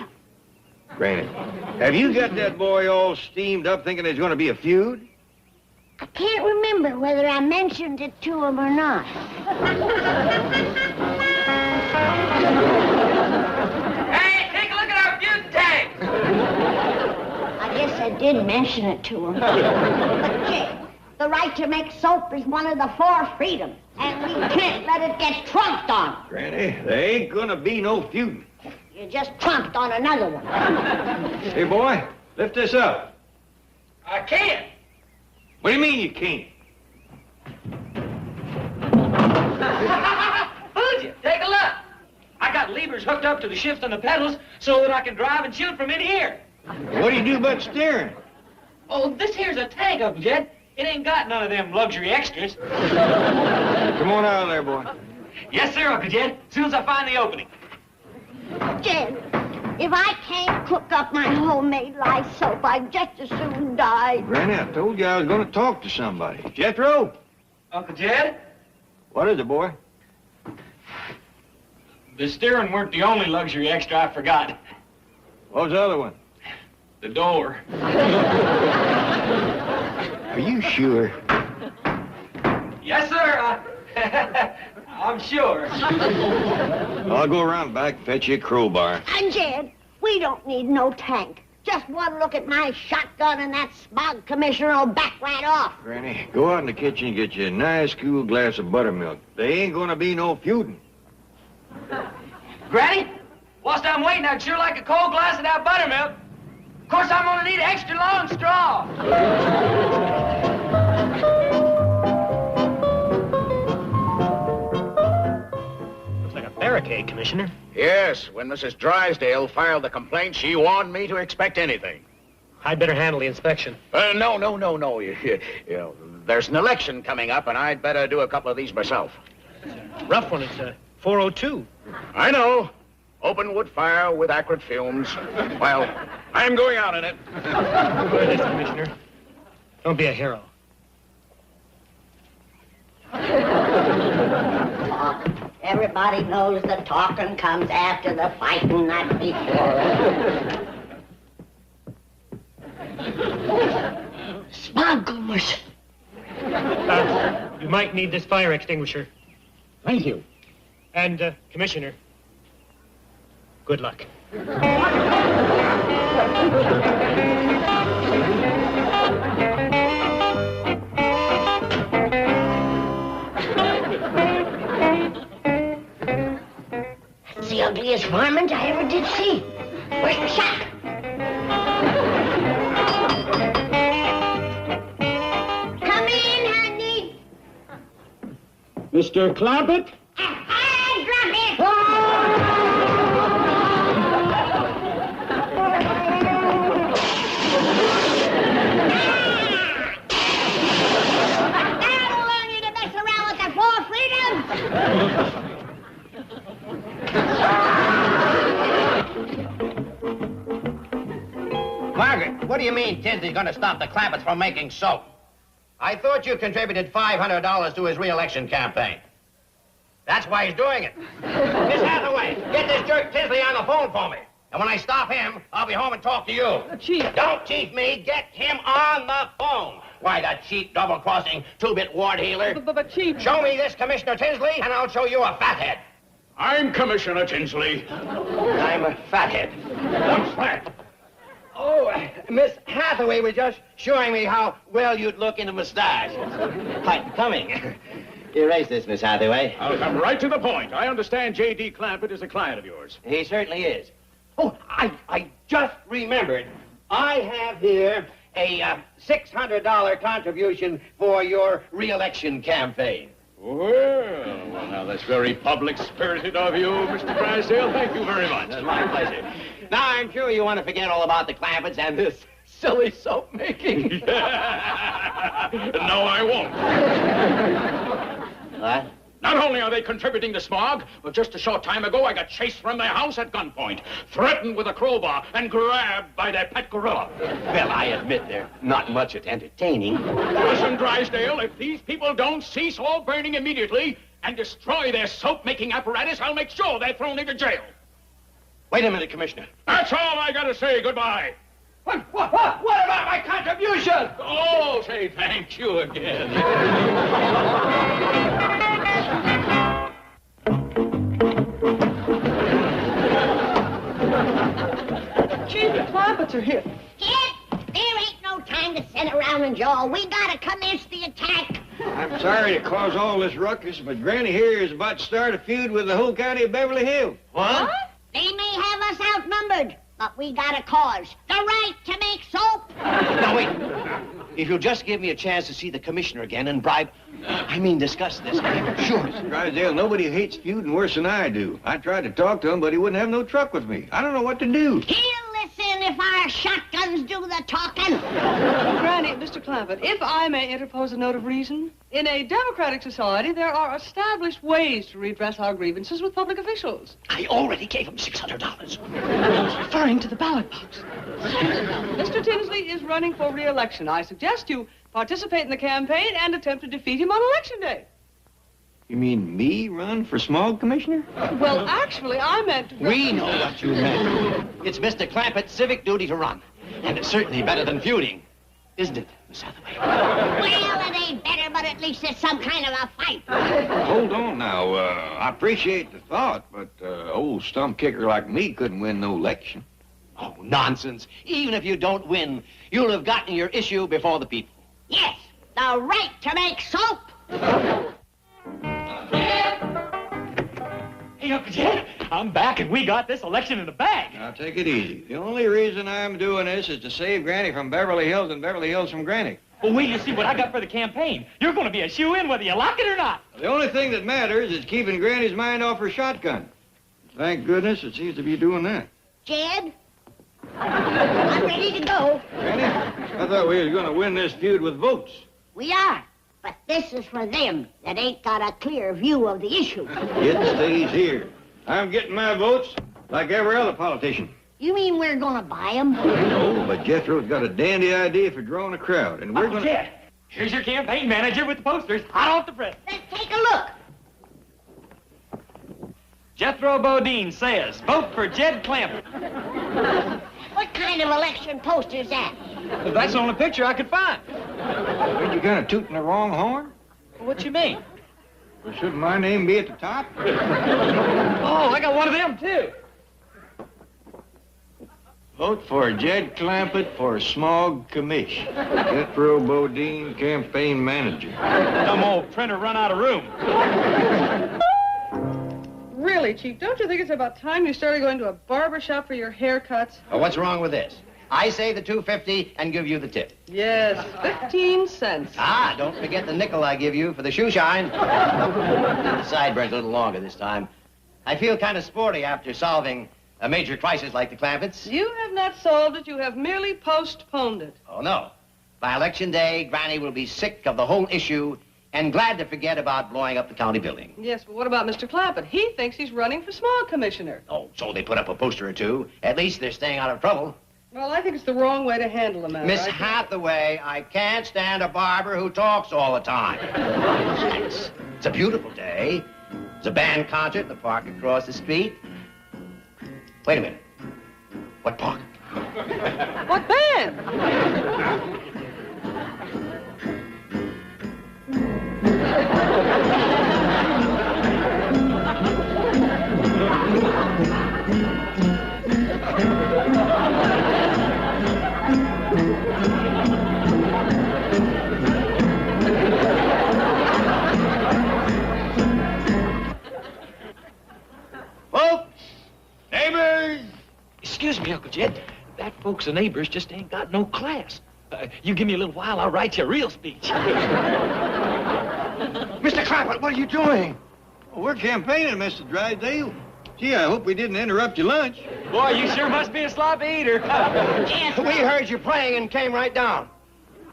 Granny, have you got that boy all steamed up thinking there's going to be a feud? I can't remember whether I mentioned it to him or not. Hey, take a look at our feud tag. I guess I did mention it to him. But, Jed, the right to make soap is one of the 4 freedoms, and we can't let it get trumped on. Granny, there ain't going to be no feuding. You just trumped on another one. Hey, boy, lift this up. I can't. What do you mean you can't? Fooled you. Take a look. I got levers hooked up to the shifts on the pedals so that I can drive and shoot from in here. What do you do but steering? Oh, this here's a tank, Uncle Jed. It ain't got none of them luxury extras. Come on out of there, boy. Yes, sir, Uncle Jed. As soon as I find the opening. Jed, if I can't cook up my homemade lye soap, I'd just as soon die. Granny, I told you I was going to talk to somebody. Jethro? Uncle Jed, What is it, boy? the steering weren't the only luxury extra I forgot. What was the other one? The door. Are you sure? Yes, sir. I'm sure. I'll go around back and fetch you a crowbar. And Jed, we don't need no tank. Just one look at my shotgun and that smog commissioner will back right off. Granny, go out in the kitchen and get you a nice cool glass of buttermilk. There ain't gonna be no feuding. Granny, whilst I'm waiting, I'd sure like a cold glass of that buttermilk. Of course, I'm gonna need an extra long straw. Looks like a barricade, Commissioner. Yes, when Mrs. Drysdale filed the complaint, she warned me to expect anything. I'd better handle the inspection. No. You know, there's an election coming up, and I'd better do a couple of these myself. Rough one, it's 402. I know. Open wood fire with acrid fumes. Well, I'm going out in it. Listen, Commissioner, don't be a hero. Everybody knows the talking comes after the fighting, not before. Smugglers. You might need this fire extinguisher. Thank you. And, Commissioner, good luck. That's the ugliest varmint I ever did see. Where's the shot? Come in, honey. Mr. Clampett? Drop it! That'll learn you to mess around with the four freedoms! Margaret, what do you mean Tinsley's going to stop the Clampetts from making soap? I thought you contributed $500 to his re-election campaign. That's why he's doing it. Miss Hathaway, get this jerk Tinsley on the phone for me. And when I stop him, I'll be home and talk to you. Chief. Don't chief me. Get him on the phone. Why, the cheap, double-crossing, two-bit ward healer. But Chief... Show me this Commissioner Tinsley, and I'll show you a fathead. I'm Commissioner Tinsley. I'm a fathead. What's that? Oh, Miss Hathaway was just showing me how well you'd look in a mustache. Quite becoming. Erase this, Miss Hathaway. I'll come right to the point. I understand J.D. Clampett is a client of yours. He certainly is. Oh, I just remembered. I have here a $600 contribution for your re-election campaign. Well, now that's very public-spirited of you, Mr. Drysdale. Thank you very much. It's my pleasure. Now, I'm sure you want to forget all about the Clampetts and this silly soap making. No, I won't. What? Not only are they contributing to smog, but just a short time ago I got chased from their house at gunpoint, threatened with a crowbar, and grabbed by their pet gorilla. Well, I admit they're not much at entertaining. Listen, Drysdale, if these people don't cease all burning immediately and destroy their soap-making apparatus, I'll make sure they're thrown into jail. Wait a minute, Commissioner. That's all I gotta say. Goodbye. What about my contribution? Oh, say thank you again. Chief, the Clampetts are here. Kid, there ain't no time to sit around and jaw. We gotta commence the attack. I'm sorry to cause all this ruckus, but Granny here is about to start a feud with the whole county of Beverly Hills. What? They may have us outnumbered, but we got a cause. The right to make soap. Now, wait. If you'll just give me a chance to see the commissioner again and discuss this. Sure. Drysdale, nobody hates feuding worse than I do. I tried to talk to him, but he wouldn't have no truck with me. I don't know what to do. He'll listen if our shotguns do the talking. Granny, Mr. Clampett, if I may interpose a note of reason, in a democratic society, there are established ways to redress our grievances with public officials. I already gave him $600. I was referring to the ballot box. Mr. Tinsley is running for re-election. I suggest you participate in the campaign and attempt to defeat him on Election Day. You mean me run for smog commissioner? Well, actually, I meant to... We know what you meant. It's Mr. Clampett's civic duty to run. And it's certainly better than feuding. Isn't it, Miss Hathaway? Well, it ain't better, but at least it's some kind of a fight. Hold on now. I appreciate the thought, but old stump kicker like me couldn't win no election. Oh, nonsense. Even if you don't win, you'll have gotten your issue before the people. Yes, the right to make soap. Hey, Uncle Jed, I'm back and we got this election in the bag. Now, take it easy. The only reason I'm doing this is to save Granny from Beverly Hills and Beverly Hills from Granny. Well, wait till you see what I got for the campaign. You're going to be a shoo-in whether you like it or not. The only thing that matters is keeping Granny's mind off her shotgun. Thank goodness it seems to be doing that. Jed, I'm ready to go. Granny, I thought we was going to win this feud with votes. We are, but this is for them that ain't got a clear view of the issue. It stays here. I'm getting my votes like every other politician. You mean we're gonna buy them? No, but Jethro's got a dandy idea for drawing a crowd, and we're Uncle gonna... Jed, Here's your campaign manager with the posters hot off the press. Let's take a look. Jethro Bodine says, vote for Jed Clampett. What kind of election poster is that? That's the only picture I could find. Are you kind of tooting the wrong horn? What you mean? Well, shouldn't my name be at the top? Oh, I got one of them, too. Vote for Jed Clampett for Smog Commish. Jethro Bodine, campaign manager. Some old printer run out of room. Really, Chief, don't you think it's about time you started going to a barber shop for your haircuts? Well, what's wrong with this? I say the $2.50 and give you the tip. Yes, 15 cents. Ah, don't forget the nickel I give you for the shoe shine. The sideburns a little longer this time. I feel kind of sporty after solving a major crisis like the Clampetts. You have not solved it. You have merely postponed it. Oh, no. By election day, Granny will be sick of the whole issue and glad to forget about blowing up the county building. Yes, but what about Mr. Clampett? He thinks he's running for smog commissioner. Oh, so they put up a poster or two. At least they're staying out of trouble. Well, I think it's the wrong way to handle the matter. Miss Hathaway, I can't stand a barber who talks all the time. It's a beautiful day. There's a band concert in the park across the street. Wait a minute. What park? What band? Folks, neighbors. Excuse me, Uncle Jed. That folks and neighbors just ain't got no class. You give me a little while, I'll write you a real speech. Mr. Clampett, what are you doing? Well, we're campaigning, Mr. Drysdale. Gee, I hope we didn't interrupt your lunch. Boy, you sure must be a sloppy eater. Yes, we heard you praying and came right down.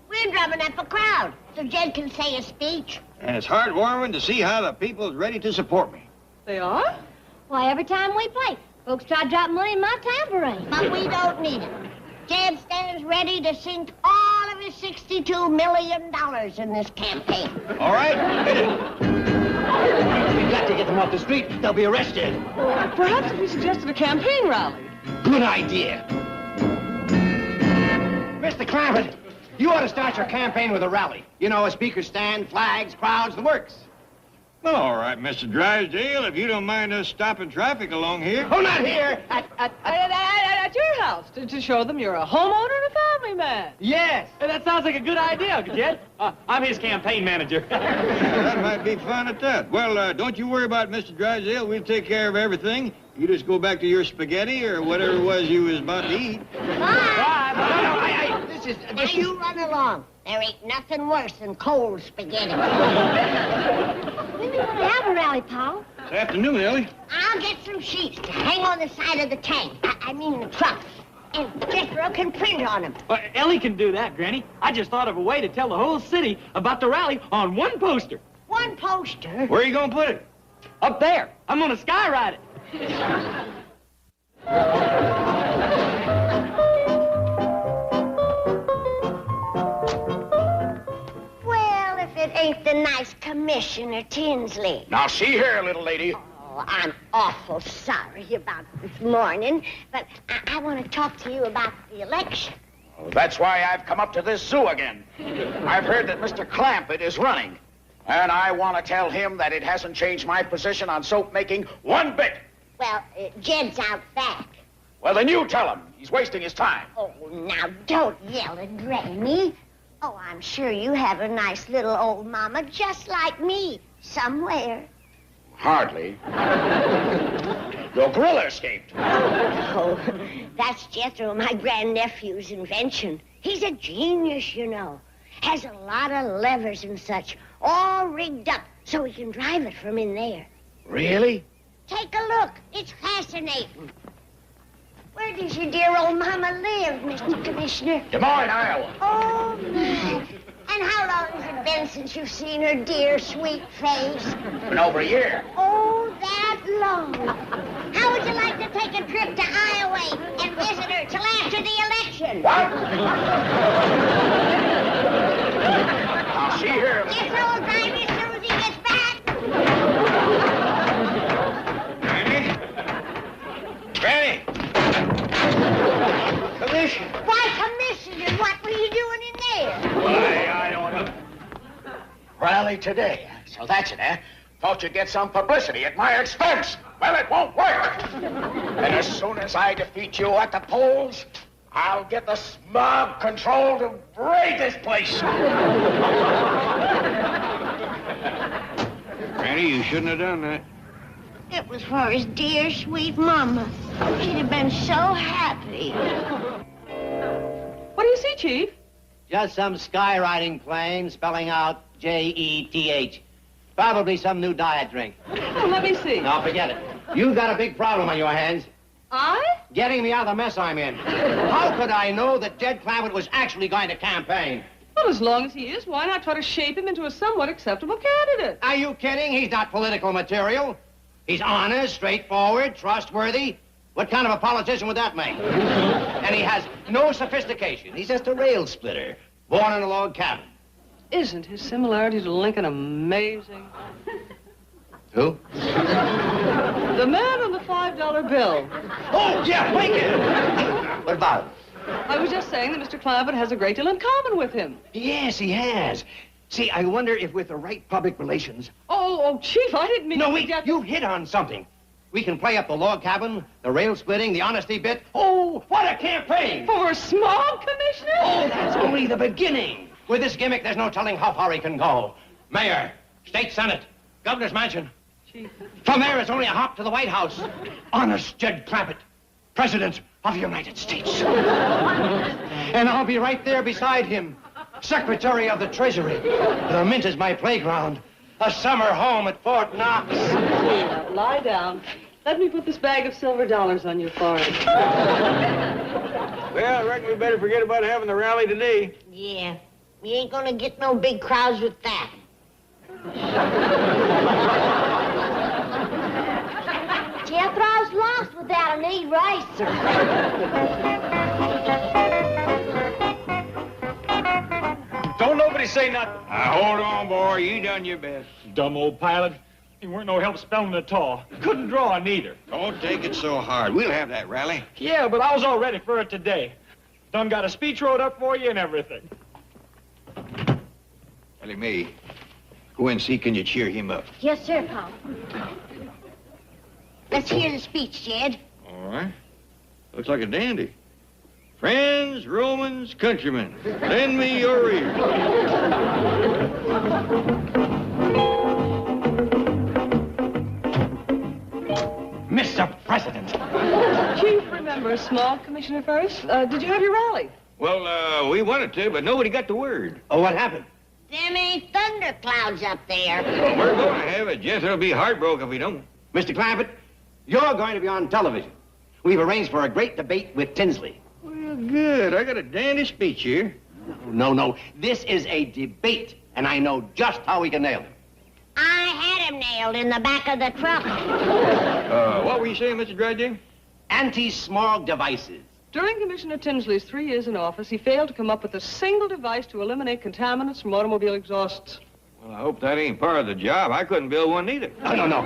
We're drumming up a crowd so Jed can say a speech. And it's heartwarming to see how the people's ready to support me. They are? Why, every time we play, folks try to drop money in my tambourine. But we don't need it. Jed stands ready to sink all of his $62 million in this campaign. All right, hit it. We've got to get them off the street. They'll be arrested. Perhaps if we suggested a campaign rally. Good idea. Mr. Clampett, you ought to start your campaign with a rally. You know, a speaker stand, flags, crowds, the works. Well, all right, Mr. Drysdale, if you don't mind us stopping traffic along here. Oh, not here. At your house, to show them you're a homeowner and a family man. Yes. Hey, that sounds like a good idea, Uncle Jed. I'm his campaign manager. That might be fun at that. Well, don't you worry about it, Mr. Drysdale. We'll take care of everything. You just go back to your spaghetti or whatever it was you was about to eat. Bye. No, this is... Now you run along. There ain't nothing worse than cold spaghetti. When do you want to have a rally, Paul? This afternoon, Ellie. I'll get some sheets to hang on the side of the tank. I mean the truck. And Jethro can print on them. Ellie can do that, Granny. I just thought of a way to tell the whole city about the rally on one poster. One poster? Where are you going to put it? Up there. I'm going to skyride it. Well, if it ain't the nice Commissioner Tinsley. Now, see here, little lady. Oh, I'm awful sorry about this morning, but I want to talk to you about the election. Oh, that's why I've come up to this zoo again. I've heard that Mr. Clampett is running, and I want to tell him that it hasn't changed my position on soap making one bit. Well, Jed's out back. Well, then you tell him. He's wasting his time. Oh, now don't yell at Granny. Oh, I'm sure you have a nice little old mama just like me somewhere. Hardly. Your gorilla escaped. Oh, that's Jethro, my grandnephew's invention. He's a genius, you know. Has a lot of levers and such, all rigged up so he can drive it from in there. Really? Take a look. It's fascinating. Where does your dear old mama live, Mr. Commissioner? Des Moines, Iowa. Oh, my. And how long has it been since you've seen her dear, sweet face? Been over a year. Oh, that long. How would you like to take a trip to Iowa and visit her till after the election? What? See here. Jethro will drive you as soon as he gets back. Granny! Commissioner! Why, Commissioner, what were you doing in there? Why, I don't know. Rally today. So that's it, eh? Thought you'd get some publicity at my expense. Well, it won't work. And as soon as I defeat you at the polls, I'll get the smog control to raid this place. Granny, you shouldn't have done that. It was for his dear, sweet mama. She'd have been so happy. What do you see, Chief? Just some skywriting plane spelling out J-E-T-H. Probably some new diet drink. Oh, let me see. Now, forget it. You've got a big problem on your hands. I? Getting me out of the mess I'm in. How could I know that Jed Clampett was actually going to campaign? Well, as long as he is, why not try to shape him into a somewhat acceptable candidate? Are you kidding? He's not political material. He's honest, straightforward, trustworthy. What kind of a politician would that make? And he has no sophistication. He's just a rail splitter, born in a log cabin. Isn't his similarity to Lincoln amazing? Who? The man on the $5 bill. Oh, yeah, Lincoln! What about him? I was just saying that Mr. Clampett has a great deal in common with him. Yes, he has. See, I wonder if with the right public relations... Oh, Chief, I didn't mean... No, wait, you hit on something. We can play up the log cabin, the rail splitting, the honesty bit. Oh, what a campaign! For a small commissioner? Oh, that's only the beginning. With this gimmick, there's no telling how far he can go. Mayor, state senate, governor's mansion. Chief. From there, it's only a hop to the White House. Honest Jed Clampett, President of the United States. And I'll be right there beside him, Secretary of the Treasury. The Mint is my playground. A summer home at Fort Knox. Now, lie down. Let me put this bag of silver dollars on your forehead. Well, I reckon we better forget about having the rally today. Yeah, we ain't gonna get no big crowds with that. Jethro's lost without an eraser. Don't nobody say nothing. Hold on, boy. You done your best. Dumb old pilot. He weren't no help spelling at all. Couldn't draw neither. Don't take it so hard. We'll have that rally. Yeah, but I was all ready for it today. Done got a speech wrote up for you and everything. Ellie Mae, go and see, can you cheer him up? Yes, sir, Pop. Let's hear the speech, Jed. All right. Looks like a dandy. Friends, Romans, countrymen, lend me your ear. Mr. President. Chief, remember, small commissioner first. Did you have your rally? Well, we wanted to, but nobody got the word. Oh, what happened? Them ain't thunderclouds up there. Well, we're going to have it. Jethro'll be heartbroken if we don't. Mr. Clampett, you're going to be on television. We've arranged for a great debate with Tinsley. Well, good. I got a dandy speech here. No. This is a debate, and I know just how we can nail him. I had him nailed in the back of the truck. What were you saying, Mr. Drydale? Anti-smog devices. During Commissioner Tinsley's 3 years in office, he failed to come up with a single device to eliminate contaminants from automobile exhausts. Well, I hope that ain't part of the job. I couldn't build one either. No.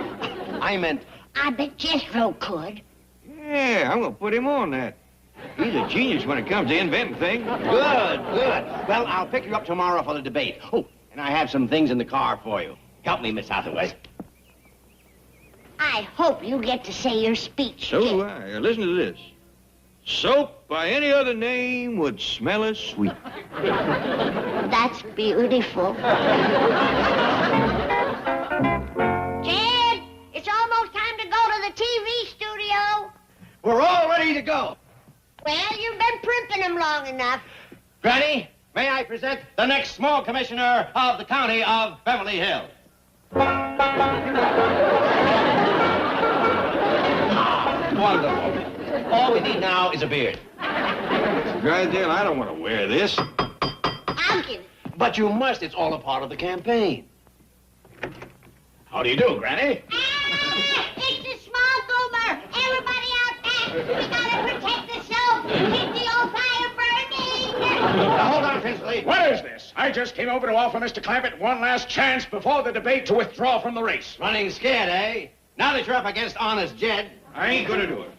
I meant... I bet Jethro could. Yeah, I'm going to put him on that. He's a genius when it comes to inventing things. Good. Well, I'll pick you up tomorrow for the debate. Oh, and I have some things in the car for you. Help me, Miss Hathaway. I hope you get to say your speech. So do I. Listen to this. Soap by any other name would smell as sweet. That's beautiful. Jed, it's almost time to go to the TV studio. We're all ready to go. Well, you've been primping them long enough. Granny, may I present the next small commissioner of the county of Beverly Hills? Wonderful. All we need now is a beard. Drydale, I don't want to wear this. I'll give it. But you must. It's all a part of the campaign. How do you do, Granny? It's the small boomer. Everybody out back. We gotta protect the soap. Keep the old fire burning. Now, hold on, Tinsley. What is this? I just came over to offer Mr. Clampett one last chance before the debate to withdraw from the race. Running scared, eh? Now that you're up against Honest Jed. I ain't gonna do it.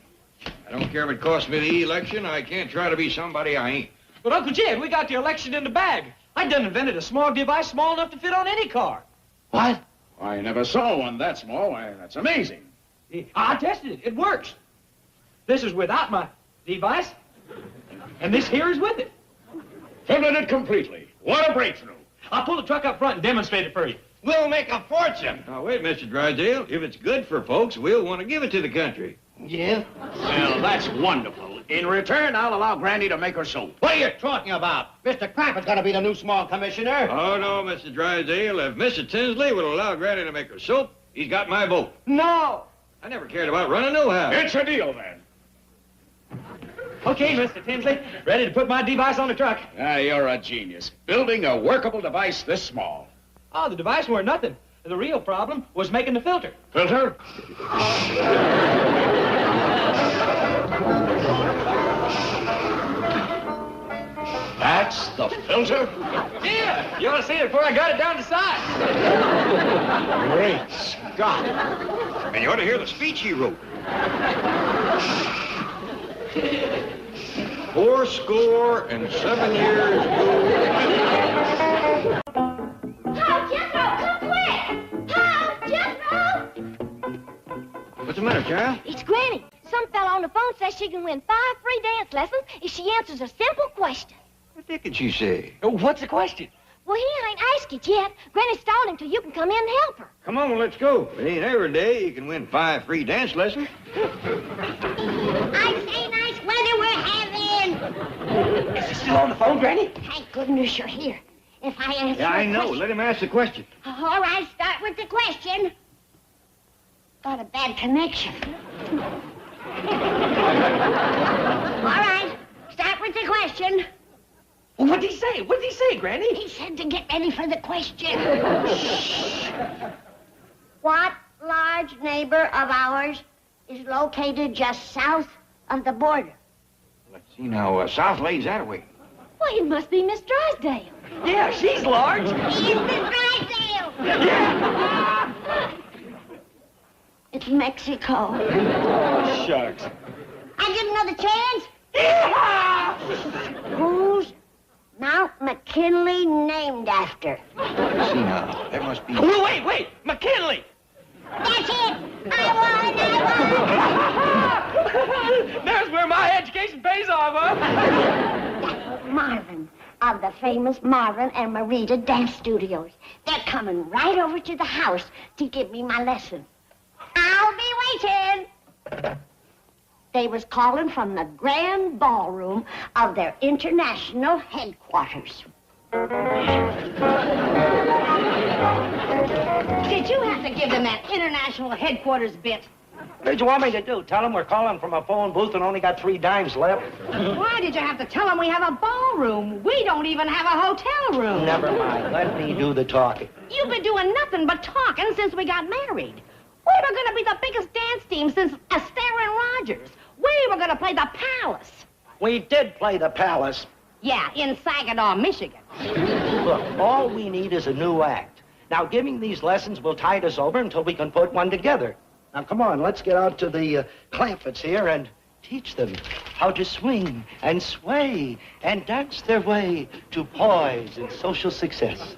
I don't care if it costs me the election. I can't try to be somebody I ain't. But, Uncle Jed, we got the election in the bag. I done invented a small device small enough to fit on any car. What? I never saw one that small. Why, that's amazing. I tested it. It works. This is without my device, and this here is with it. Filled it completely. What a breakthrough. I'll pull the truck up front and demonstrate it for you. We'll make a fortune. Now, wait, Mr. Drysdale. If it's good for folks, we'll want to give it to the country. Yeah? Well, that's wonderful. In return, I'll allow Granny to make her soap. What are you talking about? Mr. Clampett's gonna be the new small commissioner. Oh, no, Mr. Drysdale. If Mr. Tinsley will allow Granny to make her soap, he's got my vote. No. I never cared about running no house. It's a deal, then. Okay, Mr. Tinsley. Ready to put my device on the truck. Ah, you're a genius. Building a workable device this small. Oh, the device weren't nothing. The real problem was making the filter. Filter? That's the filter? Yeah, you ought to see it before I got it down to size. Great Scott. And you ought to hear the speech he wrote. 87 years ago. How, Jethro, come quick! How, Jethro! What's the matter, child? It's Granny. Some fella on the phone says she can win 5 free dance lessons if she answers a simple question. What the heck did she say? What's the question? Well, he ain't asked it yet. Granny stalled him till you can come in and help her. Come on, let's go. It ain't every day you can win 5 free dance lessons. I say nice weather we're having. Is he still on the phone, Granny? Thank goodness you're here. If I answer Yeah, I a know. question- Let him ask the question. All right, start with the question. Got a bad connection. All right, start with the question. What did he say? What did he say, Granny? He said to get ready for the question. What large neighbor of ours is located just south of the border? Let's see now. South lays that way. Well, it must be Miss Drysdale. Yeah, she's large. He's the Drysdale. It's Mexico. Shucks. I get another chance? Who's Mount McKinley named after? Let's see now. That must be... Wait. McKinley. That's it. I won. There's where my education pays off, huh? That's Marvin of the famous Marvin and Marita Dance Studios. They're coming right over to the house to give me my lesson. I'll be waiting. They was calling from the grand ballroom of their international headquarters. Did you have to give them that international headquarters bit? What did you want me to do? Tell them we're calling from a phone booth and only got 3 dimes left? Why did you have to tell them we have a ballroom? We don't even have a hotel room. Never mind. Let me do the talking. You've been doing nothing but talking since we got married. We were going to be the biggest dance team since Astaire and Rogers. We were going to play the Palace. We did play the Palace. Yeah, in Saginaw, Michigan. Look, all we need is a new act. Now, giving these lessons will tide us over until we can put one together. Now, come on, let's get out to the Clampetts here and teach them how to swing and sway and dance their way to poise and social success.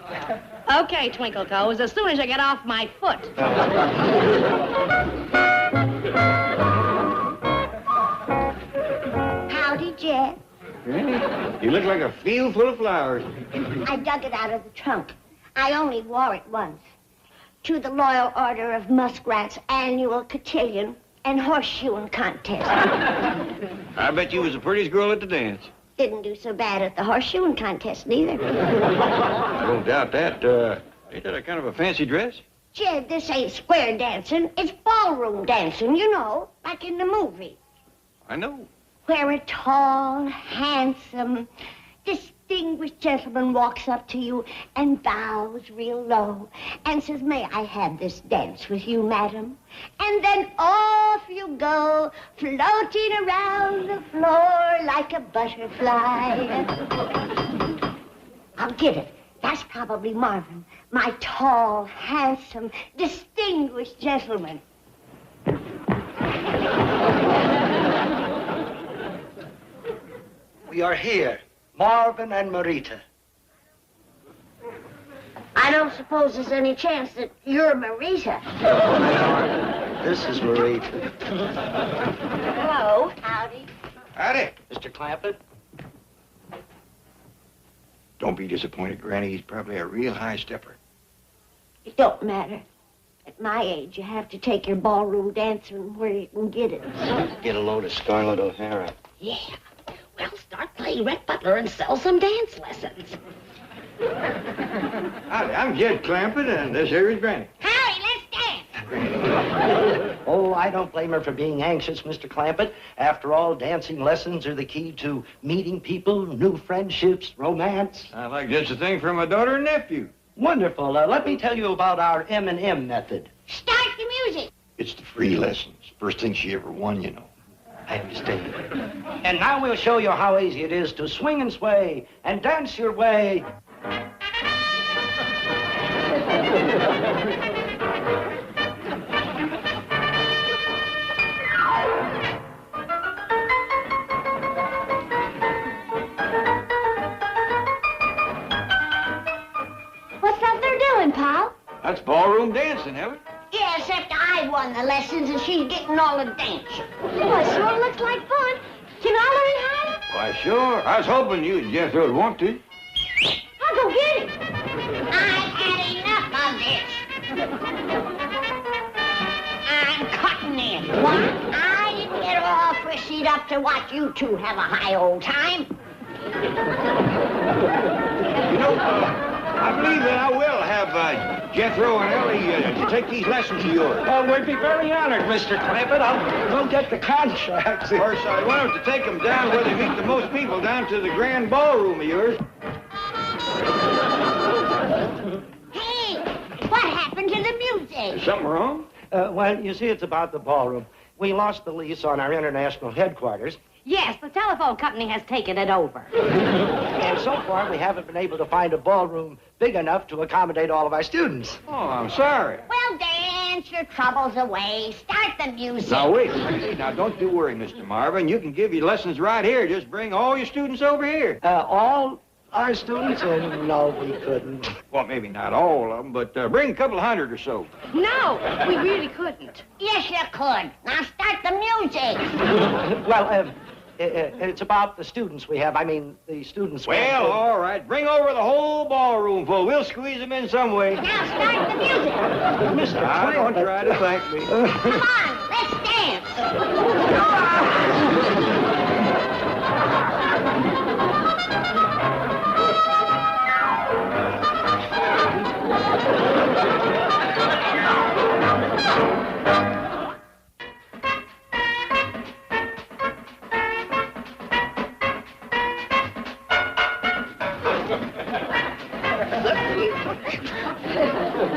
Okay, Twinkle Toes, as soon as you get off my foot. Howdy, Jed. You look like a field full of flowers. I dug it out of the trunk. I only wore it once. To the Loyal Order of Muskrat's annual cotillion and horseshoeing contest. I bet you was the prettiest girl at the dance. Didn't do so bad at the horseshoeing contest, neither. I don't doubt that. Ain't that a kind of a fancy dress? Jed, this ain't square dancing. It's ballroom dancing, you know, like in the movie. I know. Where a tall, handsome, distinguished gentleman walks up to you and bows real low and says, "May I have this dance with you, madam?" And then off you go, floating around the floor like a butterfly. I'll get it. That's probably Marvin, my tall, handsome, distinguished gentleman. We are here, Marvin and Marita. I don't suppose there's any chance that you're Marita. This is Marita. Hello. Howdy. Howdy. Mr. Clampett? Don't be disappointed, Granny. He's probably a real high stepper. It don't matter. At my age, you have to take your ballroom dancing where you can get it. Get a load of Scarlett O'Hara. Yeah. Well, start playing Red Butler and sell some dance lessons. Howdy, I'm Jed Clampett, and this here is Granny. Howdy, let's dance. Oh, I don't blame her for being anxious, Mr. Clampett. After all, dancing lessons are the key to meeting people, new friendships, romance. Sounds like just a thing for my daughter and nephew. Wonderful. Let me tell you about our M&M method. Start the music. It's the free lessons. First thing she ever won, you know. I understand. And now we'll show you how easy it is to swing and sway and dance your way. What's that they're doing, pal? That's ballroom dancing, Ellie. Yeah, except I won the lessons and she's getting all the dancing. Well, it sure looks like fun. Can I learn how? Why, sure. I was hoping you and Jethro would want to. I'll go get him. I've had enough of this. I'm cutting in. What? I didn't get all frischied up to watch you two have a high old time. You know, I believe that I will have Jethro and Ellie to take these lessons of yours. Oh, we'd be very honored, Mr. Clampett. We'll get the contracts. Of course, I want them to take them down where they meet the most people, down to the grand ballroom of yours. Hey, what happened to the music? Is something wrong? Well, you see, it's about the ballroom. We lost the lease on our international headquarters, Yes, the telephone company has taken it over. and so far we haven't been able to find a ballroom big enough to accommodate all of our students. Oh, I'm sorry. Well, dance your troubles away. Start the music. Now, wait. Now, don't you worry, Mr. Marvin. You can give your lessons right here. Just bring all your students over here. All our students? No, we couldn't. Well, maybe not all of them, but bring a couple of hundred or so. No, we really couldn't. Yes, you could. Now start the music. Well, it's about the students we have. I mean, the students. Well, all right. Bring over the whole ballroom full. We'll squeeze them in some way. Now start the music. Mr. Now, don't try to thank me. Come on, let's dance.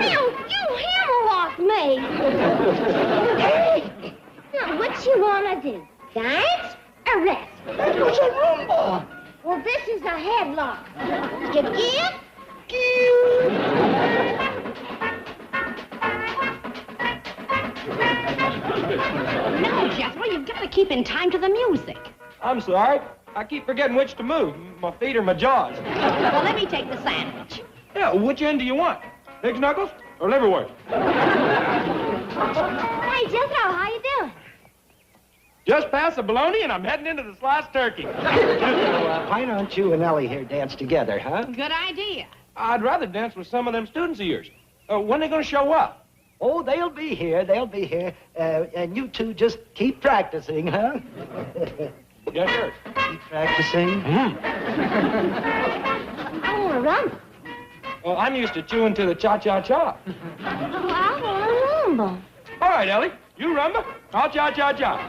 You hammerlocked me. Now, what you want to do? Dance or rest? That was a rumba. Well, this is a headlock. You give? No, Jethro, you've got to keep in time to the music. I'm sorry. I keep forgetting which to move, my feet or my jaws. Well, let me take the sandwich. Yeah, which end do you want? Pig's knuckles or liverwurst? Hey, Jethro, how you doing? Just past the bologna and I'm heading into the sliced turkey. Why don't you and Ellie here dance together, huh? Good idea. I'd rather dance with some of them students of yours. When they gonna show up? Oh, they'll be here. They'll be here. And you two just keep practicing, huh? Yes, sir. Keep practicing. I want to run. Well, I'm used to chewing to the cha-cha-cha. Well, I want to rumble. All right, Ellie. You rumba. I'll cha-cha-cha.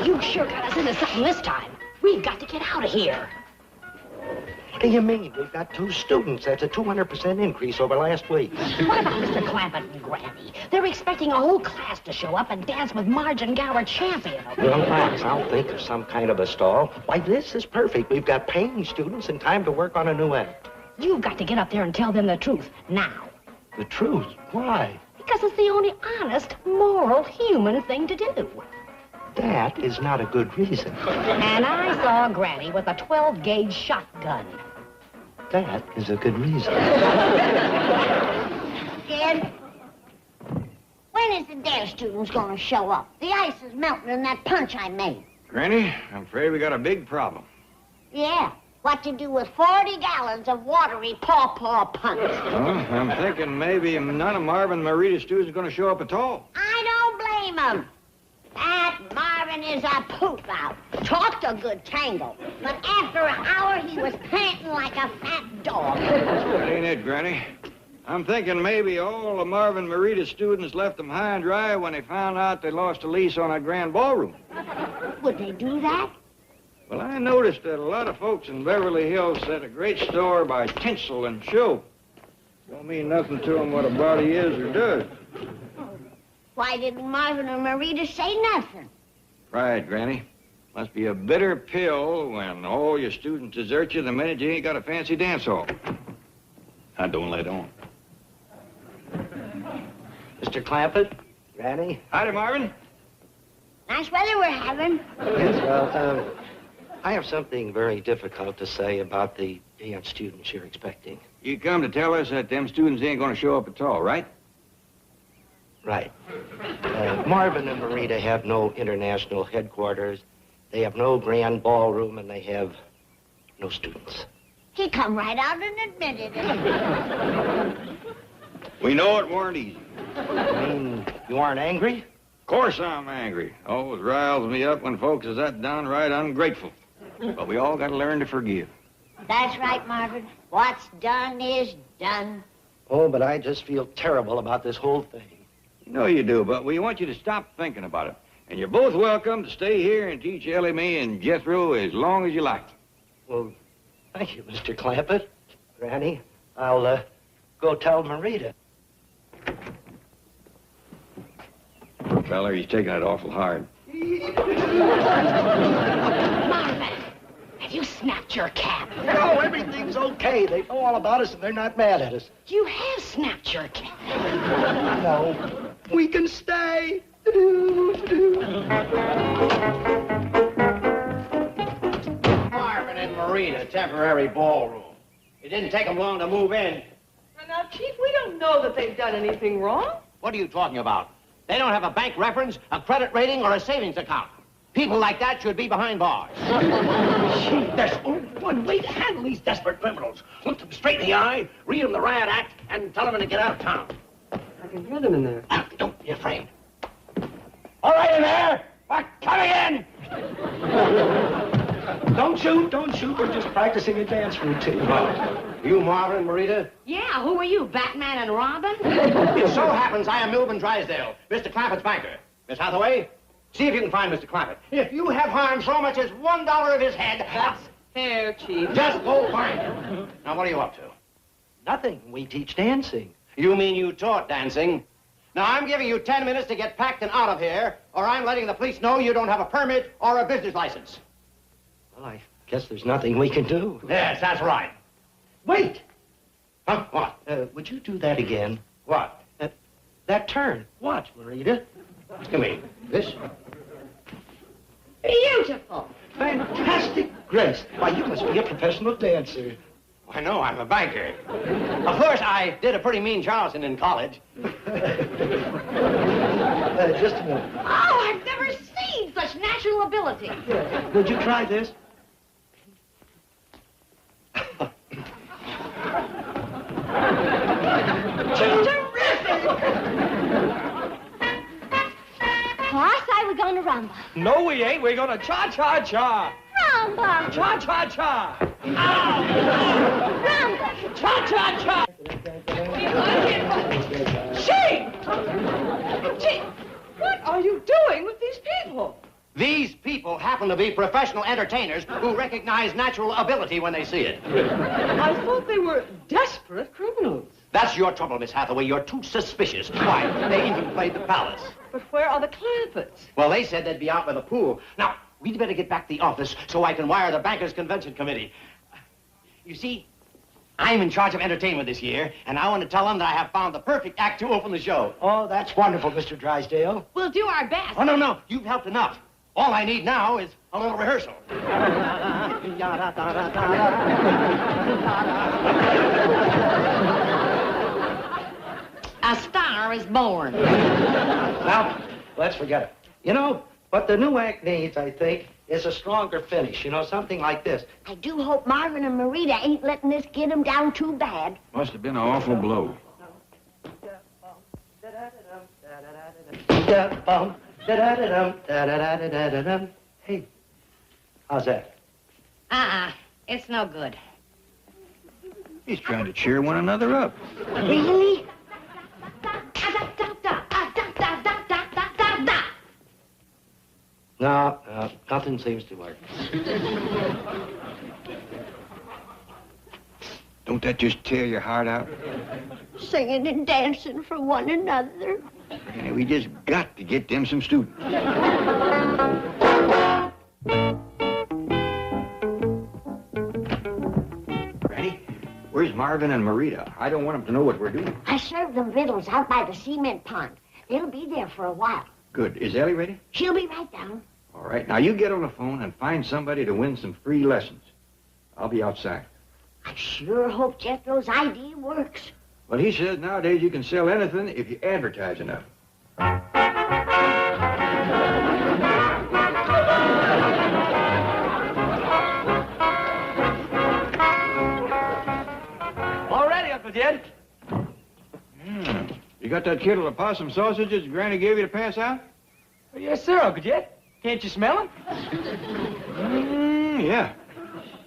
You sure got us into something this time. We've got to get out of here. What do you mean? We've got 2 students. That's a 200% increase over last week. What about Mr. Clampett and Granny? They're expecting a whole class to show up and dance with Marge and Gower champion. Relax. I'll think of some kind of a stall. Why, this is perfect. We've got paying students and time to work on a new act. You've got to get up there and tell them the truth, now. The truth? Why? Because it's the only honest, moral, human thing to do. That is not a good reason. And I saw Granny with a 12-gauge shotgun. That is a good reason. Kid, when is the dance students gonna show up? The ice is melting in that punch I made. Granny, I'm afraid we got a big problem. Yeah, what to do with 40 gallons of watery paw punch? Well, I'm thinking maybe none of Marvin and Marita's students are going to show up at all. I don't blame them. That Marvin is a poot out. Talked a good tango. But after an hour, he was panting like a fat dog. That ain't it, Granny. I'm thinking maybe all of Marvin and Marita's students left them high and dry when they found out they lost a lease on a grand ballroom. Would they do that? Well, I noticed that a lot of folks in Beverly Hills set a great store by tinsel and show. Don't mean nothing to them what a body is or does. Why didn't Marvin and Marita say nothing? Pride, Granny. Must be a bitter pill when all your students desert you the minute you ain't got a fancy dance hall. I don't let on. Mr. Clampett, Granny. Howdy, Marvin. Nice weather we're having. Yes, well, I have something very difficult to say about the dance students you're expecting. You come to tell us that them students ain't gonna show up at all, right? Right. Marvin and Marita have no international headquarters. They have no grand ballroom, and they have no students. He come right out and admitted it. We know it weren't easy. I mean, you aren't angry? Of course I'm angry. Always riles me up when folks is that downright ungrateful. But we all gotta learn to forgive. That's right, Marvin. What's done is done. Oh, but I just feel terrible about this whole thing. You know you do, but we want you to stop thinking about it. And you're both welcome to stay here and teach Ellie Mae and Jethro as long as you like. Well, thank you, Mr. Clampett. Granny, I'll go tell Marita. Poor fella, he's taking it awful hard. Marvin, have you snapped your cap? No, everything's okay. They know all about us, and they're not mad at us. You have snapped your cap. No, we can stay. Marvin and Marita, temporary ballroom. It didn't take them long to move in. Now, Chief, we don't know that they've done anything wrong. What are you talking about? They don't have a bank reference, a credit rating, or a savings account. People like that should be behind bars. Chief, there's only one way to handle these desperate criminals. Look them straight in the eye, read them the riot act, and tell them to get out of town. I can hear them in there. Now, don't be afraid. All right in there! We're coming in! Don't shoot. We're just practicing a dance routine. You, Marvin and Marita? Yeah, who are you, Batman and Robin? It so happens I am Milburn Drysdale, Mr. Clampett's banker. Miss Hathaway, see if you can find Mr. Clampett. If you have harmed so much as $1 of his head, That's fair, Chief. just go find him. Now, what are you up to? Nothing. We teach dancing. You mean you taught dancing? Now, I'm giving you 10 minutes to get packed and out of here, or I'm letting the police know you don't have a permit or a business license. Well, I guess there's nothing we can do. Yes, that's right. Wait! Huh? What? Would you do that again? What? That turn. What, Marita? You mean this? Beautiful. Fantastic grace. Why, you must be a professional dancer. I know, I'm a banker. Of course, I did a pretty mean Charleston in college. Just a minute. Oh, I've never seen such natural ability. Would you try this? Oh, I say we're going to rumba. No, we ain't. We're gonna cha-cha-cha. Rumba. Cha-cha-cha. Rumba. Cha-cha-cha. Chief, what are you doing with these people? These people happen happen to be professional entertainers who recognize natural ability when they see it. I thought they were desperate criminals. That's your trouble, Miss Hathaway. You're too suspicious. Why, they even played the palace. But where are the Clampetts? Well, they said they'd be out by the pool. Now, we'd better get back to the office so I can wire the Bankers Convention Committee. You see, I'm in charge of entertainment this year, and I want to tell them that I have found the perfect act to open the show. Oh, that's wonderful, Mr. Drysdale. We'll do our best. Oh, no. You've helped enough. All I need now is a little rehearsal. A star is born. Now, let's forget it. You know, what the new act needs, I think, is a stronger finish. You know, something like this. I do hope Marvin and Marita ain't letting this get them down too bad. Must have been an awful blow. Hey, how's that? It's no good. He's trying to cheer one another up. Really? No, nothing seems to work. Don't that just tear your heart out? Singing and dancing for one another. And we just got to get them some students. Granny, where's Marvin and Marita? I don't want them to know what we're doing. I served them victuals out by the cement pond. They'll be there for a while. Good. Is Ellie ready? She'll be right down. All right. Now you get on the phone and find somebody to win some free lessons. I'll be outside. I sure hope Jethro's idea works. Well, he says nowadays you can sell anything if you advertise enough. All ready, Uncle Jed. You got that kettle of possum sausages Granny gave you to pass out? Yes, sir, Uncle Jed. Can't you smell them? Yeah.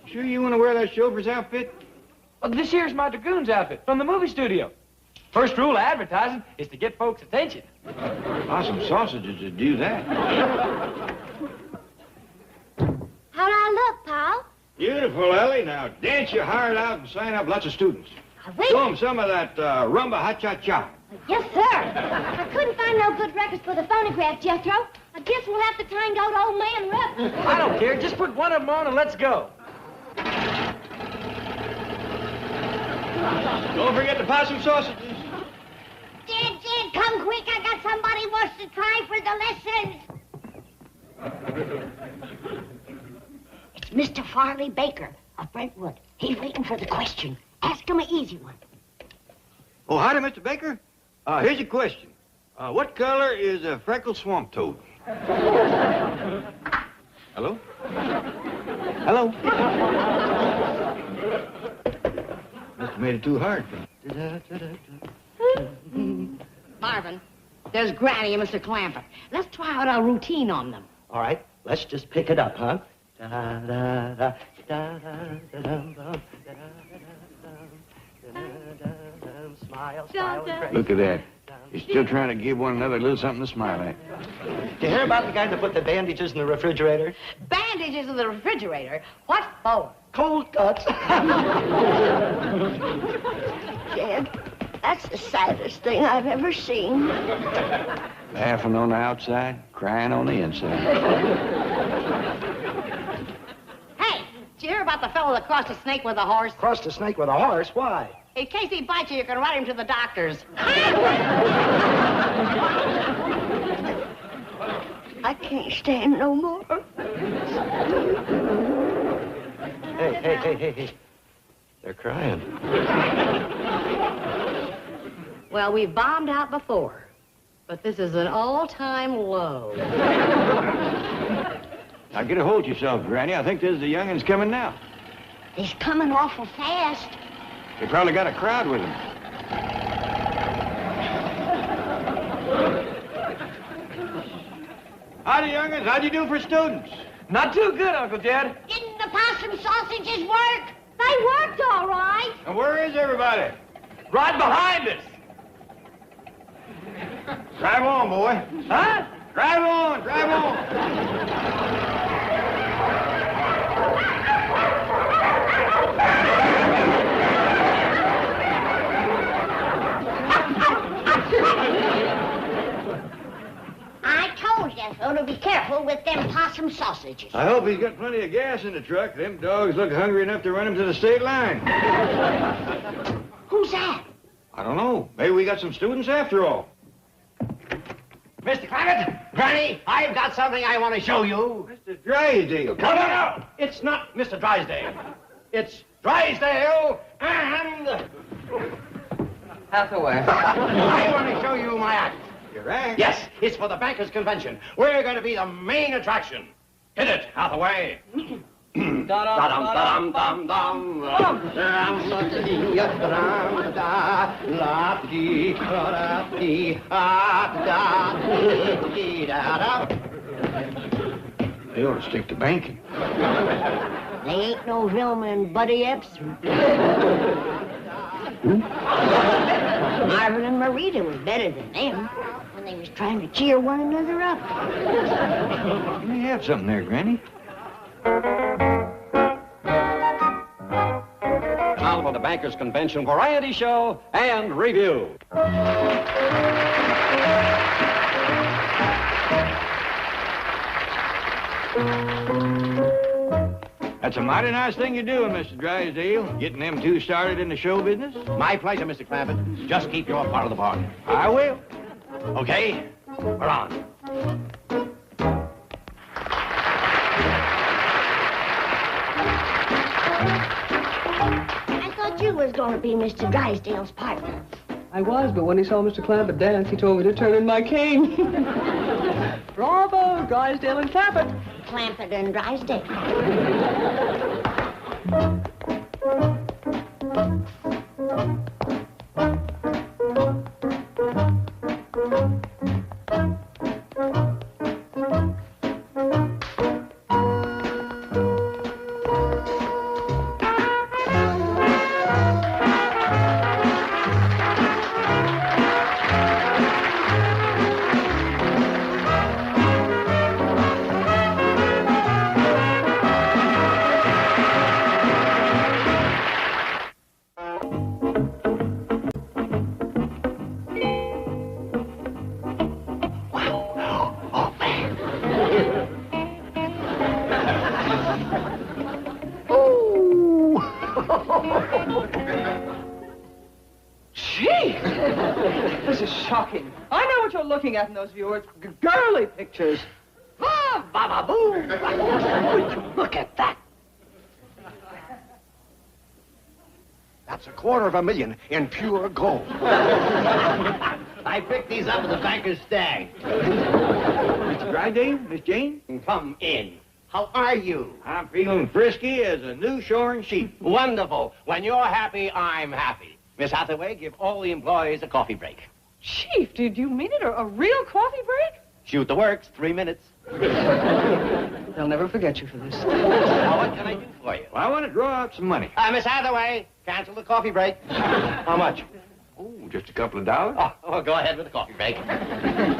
Sure you want to wear that chauffeur's outfit? Well, this here's my dragoon's outfit from the movie studio. First rule of advertising is to get folks' attention. Possum sausages would do that. How'd I look, pal? Beautiful, Ellie. Now dance your heart out and sign up lots of students. I will. Show them some of that rumba ha-cha-cha. Yes, sir. I couldn't find no good records for the phonograph, Jethro. I guess we'll have to tango old man Rep. I don't care. Just put one of them on and let's go. Don't forget the possum sausages. Jed, come quick. I got somebody wants to try for the lessons. It's Mr. Farley Baker of Brentwood. He's waiting for the question. Ask him an easy one. Oh, howdy, Mr. Baker. Here's your question. What color is a freckled swamp toad? Hello? Hello? Must have made it too hard for me. Marvin, there's Granny and Mr. Clampett. Let's try out our routine on them. All right, let's just pick it up, huh? Smile, smile, and Look at that. You're still trying to give one another a little something to smile at. Did you hear about the guy that put the bandages in the refrigerator? Bandages in the refrigerator? What for? Cold cuts. Jed, that's the saddest thing I've ever seen. Laughing on the outside, crying on the inside. Hey, did you hear about the fellow that crossed a snake with a horse? Crossed a snake with a horse? Why? In case he bites you, you can ride him to the doctor's. I can't stand no more. Hey. They're crying. Well, we've bombed out before, but this is an all-time low. Now get a hold of yourself, Granny. I think there's the young'uns coming now. He's coming awful fast. They probably got a crowd with them. Howdy, young'uns. How'd you do for students? Not too good, Uncle Jed. Didn't the possum sausages work? They worked all right. And where is everybody? Right behind us. Drive on, boy. Huh? Drive on, drive on. got some sausages. I hope he's got plenty of gas in the truck. Them dogs look hungry enough to run him to the state line. Who's that? I don't know. Maybe we got some students after all. Mr. Clampett, Granny, I've got something I want to show you. Mr. Drysdale. No. It's not Mr. Drysdale. It's Drysdale and... Hathaway. I want to show you my act. Your act? Yes, it's for the Bankers' Convention. We're going to be the main attraction. Hit it, Hathaway. They ought to stick to banking. They ain't no Vilma and Buddy Epps. Marvin and Marita was better than them when they was trying to cheer one another up. You may have something there, Granny. Now for the Bankers Convention variety show and review. That's a mighty nice thing you're doing, Mr. Drysdale, getting them two started in the show business. My pleasure, Mr. Clampett. Just keep your part of the bargain. I will. Okay, we're on. I thought you was going to be Mr. Drysdale's partner. I was, but when he saw Mr. Clampett dance, he told me to turn in my cane. Bravo, Drysdale and Clampett. Clampett and Drysdale. Gee! This is shocking. I know what you're looking at in those viewers. Girly pictures. Ah, ba-ba-boo! Would you look at that? That's $250,000 in pure gold. I picked these up at the banker's stag. Mr. Drysdale, Miss Jane? Come in. How are you? I'm feeling frisky as a new shorn sheep. Wonderful. When you're happy, I'm happy. Miss Hathaway, give all the employees a coffee break. Chief, did you mean it? A real coffee break? Shoot the works, 3 minutes. They'll never forget you for this. Now, what can I do for you? Well, I want to draw out some money. Miss Hathaway, cancel the coffee break. How much? Oh, just a couple of dollars. Oh, go ahead with the coffee break.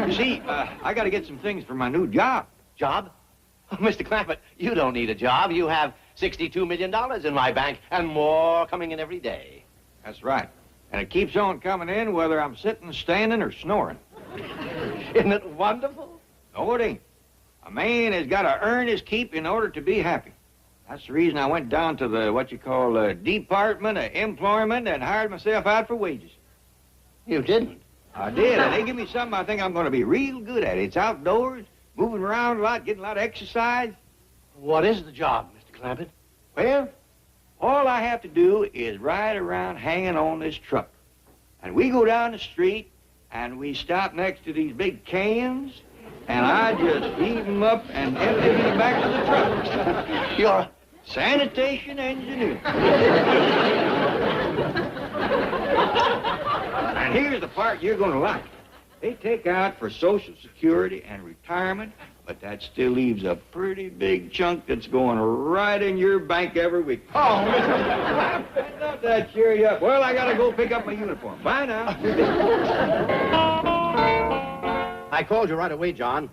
You see, I got to get some things for my new job. Job? Oh, Mr. Clampett, you don't need a job. You have $62 million in my bank and more coming in every day. That's right. And it keeps on coming in whether I'm sitting, standing, or snoring. Isn't it wonderful? No, it ain't. A man has got to earn his keep in order to be happy. That's the reason I went down to the, what you call, Department of Employment and hired myself out for wages. You didn't? I did, and they give me something I think I'm going to be real good at. It's outdoors, moving around a lot, getting a lot of exercise. What is the job, Mr. Clampett? Well, all I have to do is ride around hanging on this truck. And we go down the street, and we stop next to these big cans, and I just heave them up and empty them in the back of the truck. You're a sanitation engineer. And here's the part you're going to like. They take out for Social Security and retirement, but that still leaves a pretty big chunk that's going right in your bank every week. Oh, Mr. I thought that cheer you up. Well, I got to go pick up my uniform. Bye now. I called you right away, John.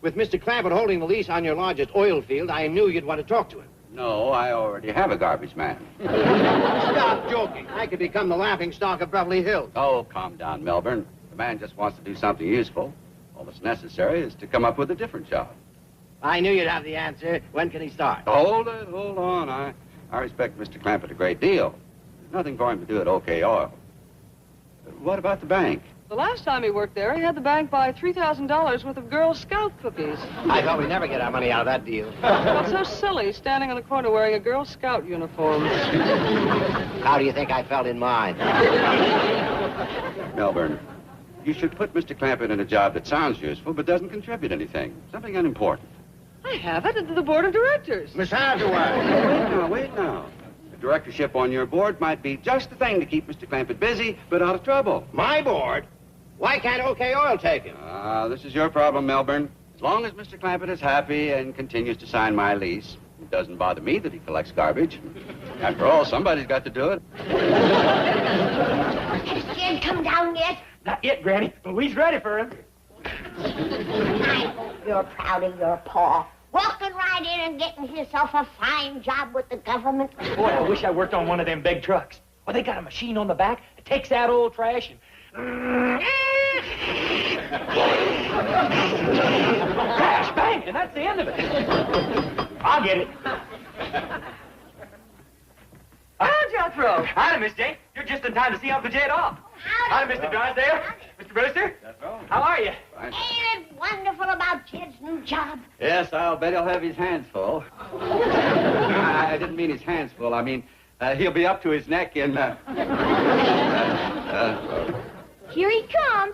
With Mr. Clampett holding the lease on your largest oil field, I knew you'd want to talk to him. No, I already have a garbage man. Stop joking. I could become the laughingstock of Beverly Hills. Oh, calm down, Melbourne. The man just wants to do something useful. All that's necessary is to come up with a different job. I knew you'd have the answer. When can he start? Hold on. I respect Mr. Clampett a great deal. There's nothing for him to do at OK Oil. What about the bank? The last time he worked there, he had the bank buy $3,000 worth of Girl Scout cookies. I thought we'd never get our money out of that deal. That's so silly, standing in the corner wearing a Girl Scout uniform. How do you think I felt in mine? Melbourne, you should put Mr. Clampett in a job that sounds useful but doesn't contribute anything. Something unimportant. I have it at the board of directors. Miss Hathaway. Wait now. The directorship on your board might be just the thing to keep Mr. Clampett busy but out of trouble. My board? Why can't OK Oil take him? This is your problem, Melbourne. As long as Mr. Clampett is happy and continues to sign my lease, it doesn't bother me that he collects garbage. After all, somebody's got to do it. Has Jed come down yet? Not yet, Granny, but we's ready for him. I hope you're proud of your paw. Walking right in and getting yourself a fine job with the government. Boy, I wish I worked on one of them big trucks. Well, they got a machine on the back that takes out old trash and... Crash, bang, and that's the end of it. I'll get it. Hi, Jethro. Hi, Miss Jane. You're just in time to see Uncle Jed off. Hi, Mr. Drysdale. Mr. Brewster. How are you? Ain't it wonderful about Jed's new job? Yes, I'll bet he'll have his hands full. I didn't mean his hands full. I mean, he'll be up to his neck in... Here he comes.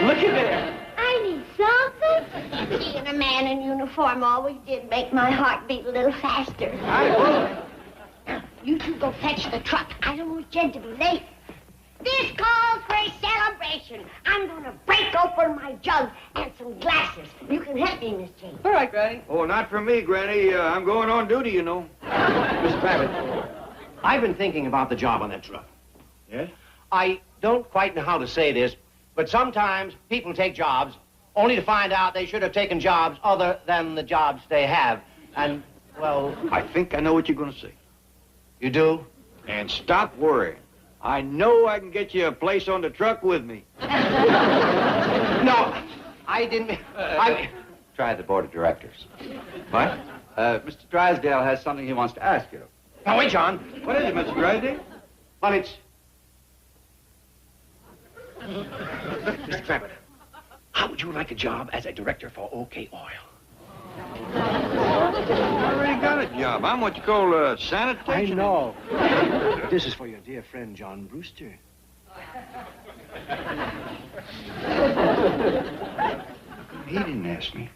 Look at there. I need something. Seeing a man in uniform always did make my heart beat a little faster. You two go fetch the truck. I don't want Jed to be late. This calls for a celebration. I'm going to break open my jug and some glasses. You can help me, Miss Jane. All right, Granny. Oh, not for me, Granny. I'm going on duty, you know. Mr. Clampett, I've been thinking about the job on that truck. Yes? I don't quite know how to say this, but sometimes people take jobs only to find out they should have taken jobs other than the jobs they have. And, well... I think I know what you're going to say. You do? And stop worrying. I know I can get you a place on the truck with me. No, I didn't... Try the board of directors. What? Mr. Drysdale has something he wants to ask you. Now, wait, John. What is it, Mr. Drysdale? Well, it's... Mr. Clampett, how would you like a job as a director for OK Oil? I already got a job. I'm what you call sanitation. I know. This is for your dear friend, John Brewster. He didn't ask me.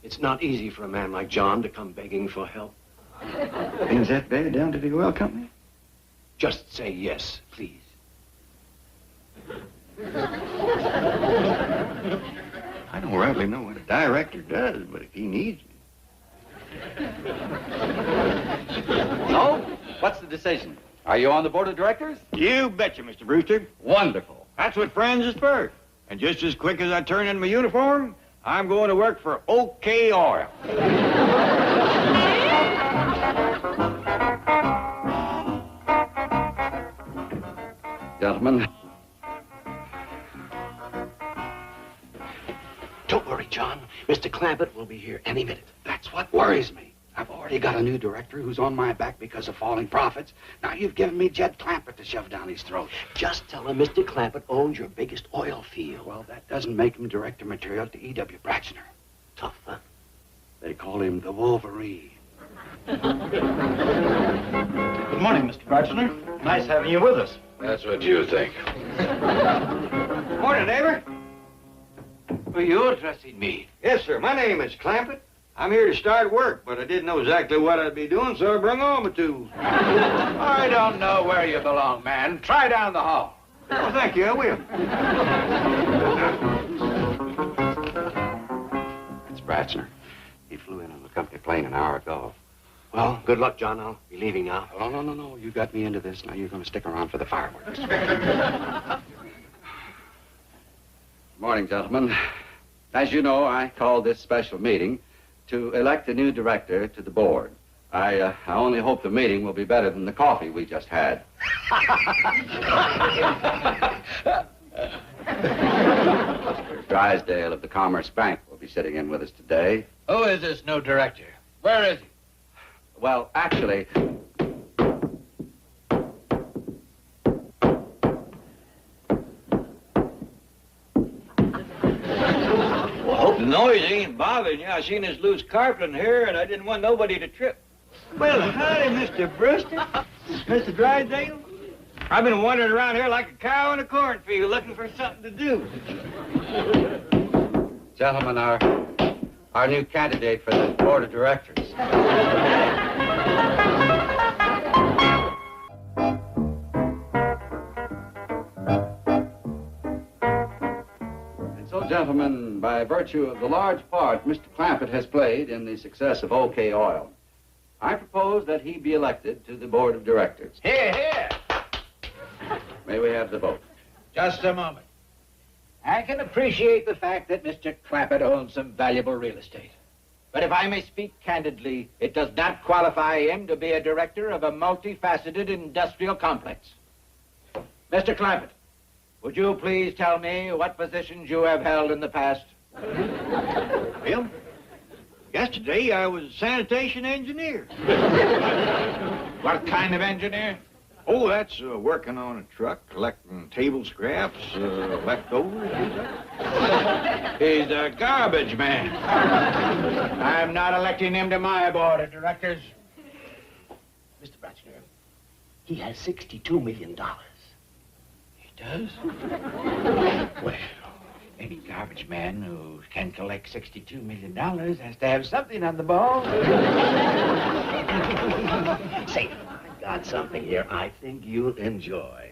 It's not easy for a man like John to come begging for help. Things that bad down to the oil company? Just say yes, please. I don't rightly know what a director does, but if he needs me. So, what's the decision? Are you on the board of directors? You betcha, Mr. Brewster. Wonderful. That's what friends is for. And just as quick as I turn in my uniform, I'm going to work for OK Oil. Gentlemen. Don't worry, John. Mr. Clampett will be here any minute. That's what worries me. I've already got a new director who's on my back because of falling profits. Now you've given me Jed Clampett to shove down his throat. Just tell him Mr. Clampett owns your biggest oil field. Well, that doesn't make him director material to E.W. Braxner. Tough, huh? They call him the Wolverine. Good morning, Mr. Braxner. Nice having you with us. That's what you think. Morning, neighbor. Well, you're addressing me. Yes, sir. My name is Clampett. I'm here to start work, but I didn't know exactly what I'd be doing, so I brung all my tools. I don't know where you belong, man. Try down the hall. Well, thank you. I will. That's Braxner. He flew in on the company plane an hour ago. Well, good luck, John. I'll be leaving now. Oh, no. You got me into this. Now you're going to stick around for the fireworks. Morning, gentlemen. As you know, I called this special meeting to elect a new director to the board. I only hope the meeting will be better than the coffee we just had. Drysdale of the Commerce Bank will be sitting in with us today. Who is this new director? Where is he? Well, actually, Well, I hope the noise ain't bothering you. I seen this loose carpet in here, and I didn't want nobody to trip. Well, howdy, Mr. Brewster. Mr. Drysdale. I've been wandering around here like a cow in a cornfield looking for something to do. gentlemen, our new candidate for the board of directors. And so, gentlemen, by virtue of the large part Mr. Clampett has played in the success of OK Oil, I propose that he be elected to the board of directors. Here, here. May we have the vote? Just a moment. I can appreciate the fact that Mr. Clampett owns some valuable real estate. But if I may speak candidly, it does not qualify him to be a director of a multifaceted industrial complex. Mr. Clampett, would you please tell me what positions you have held in the past? Well, yesterday I was a sanitation engineer. What kind of engineer? Oh, that's working on a truck, collecting table scraps, leftovers. He's a garbage man. I'm not electing him to my board of directors. Mr. Bratchner, he has $62 million. He does? Well, any garbage man who can collect $62 million has to have something on the ball. Say, I've got something here I think you'll enjoy.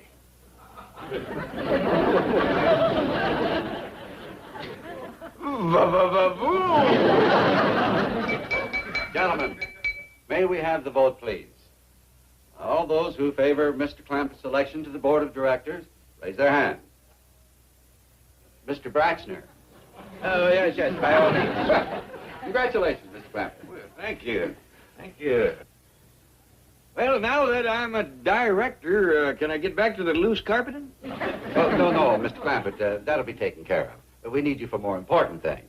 Gentlemen, may we have the vote, please? All those who favor Mr. Clampett's election to the board of directors, raise their hands. Mr. Bratchner. Oh, yes, by all means. Congratulations, Mr. Clampett. Well, thank you. Thank you. Well, now that I'm a director, can I get back to the loose carpeting? Oh, no, Mr. Clampett, that'll be taken care of. But we need you for more important things.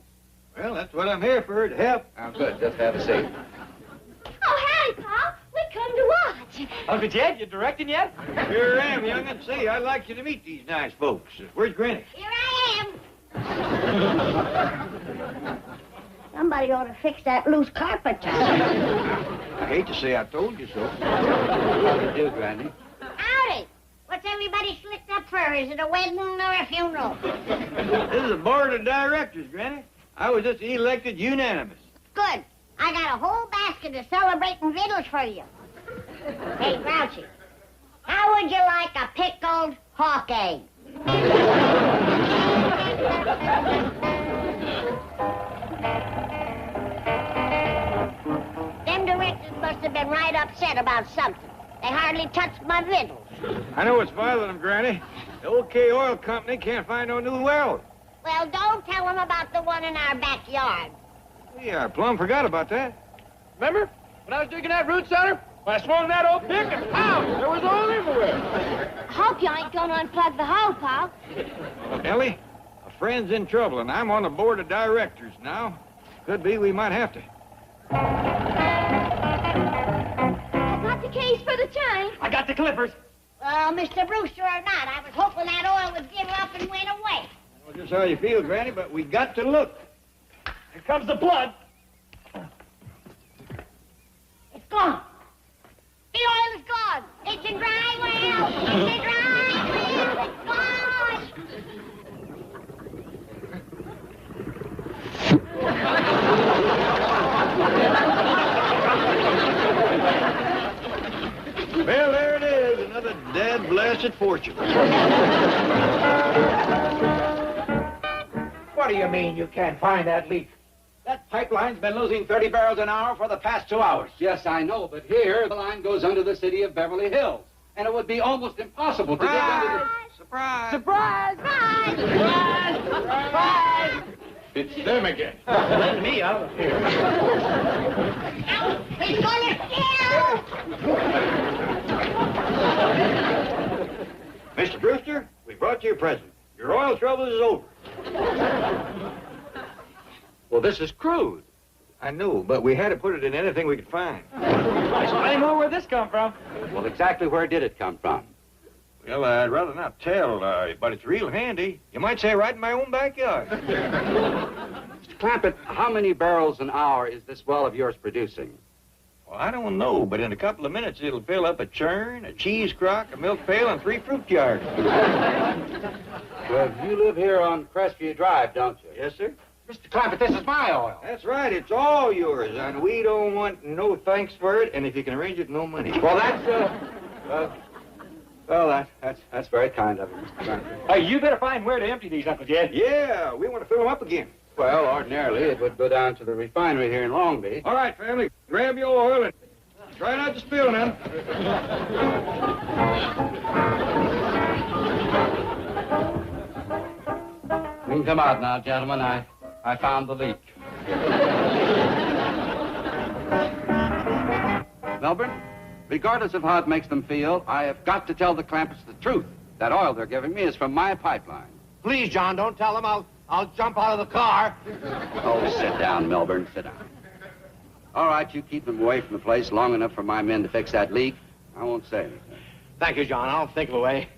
Well, that's what I'm here for, to help. Oh, good. Just have a seat. Oh, howdy, Pa. We come to watch. Uncle Jed, you directing yet? Here I am, young'un. Say, I'd like you to meet these nice folks. Where's Granny? Here I am. Somebody ought to fix that loose carpet. I hate to say I told you so. How do you do, Granny? Howdy. What's everybody slicked up for? Is it a wedding or a funeral? This is the board of directors, Granny. I was just elected unanimous. Good. I got a whole basket of celebrating victuals for you. Hey, Grouchy, how would you like a pickled hawk egg? Them directors must have been right upset about something. They hardly touched my victuals. I know what's bothering them, Granny. The OK Oil Company can't find no new well. Well, don't tell them about the one in our backyard. Yeah, I plumb forgot about that. Remember when I was digging that root cellar? When I swung that old pick and pow, there was oil everywhere. Hope you ain't gonna unplug the hole, Pa. Ellie, a friend's in trouble, and I'm on the board of directors now. Could be we might have to. I got the keys for the train. I got the clippers. Well, Mr. Brewster or not, I was hoping that oil would give up and went away. Well, just how you feel, Granny, but we got to look. Here comes the blood. It's gone. The oil is gone. It's a dry well. It's a dry well. It's gone. Well, there it is, another dead blasted fortune. What do you mean you can't find that leak? That pipeline's been losing 30 barrels an hour for the past 2 hours. Yes, I know, but here the line goes under the city of Beverly Hills. And it would be almost impossible to get under the... Surprise! Surprise! Surprise! Surprise! It's them again. Let me out of here. It's gonna kill. Mr. Brewster, we brought you a present. Your oil trouble is over. Well, this is crude. I know, but we had to put it in anything we could find. I know where this come from. Well, exactly where did it come from? Well, I'd rather not tell, but it's real handy. You might say right in my own backyard. Mr. Clampett, how many barrels an hour is this well of yours producing? Well, I don't know, but in a couple of minutes it'll fill up a churn, a cheese crock, a milk pail, and 3 fruit jars. Well, you live here on Crestview Drive, don't you? Yes, sir. Mr. Clampett, this is my oil. That's right. It's all yours, and we don't want no thanks for it, and if you can arrange it, no money. Well, that's very kind of you, Mr. Clampett. Hey, you better find where to empty these, Uncle Jed. Yeah, we want to fill them up again. Well, ordinarily, it would go down to the refinery here in Long Beach. All right, family. Grab your oil and try not to spill now. We can come out now, gentlemen. I found the leak. Melbourne, regardless of how it makes them feel, I have got to tell the Clampetts the truth. That oil they're giving me is from my pipeline. Please, John, don't tell them. I'll jump out of the car. Oh, sit down, Melbourne. Sit down. All right, you keep them away from the place long enough for my men to fix that leak. I won't say anything. Thank you, John. I'll think of a way.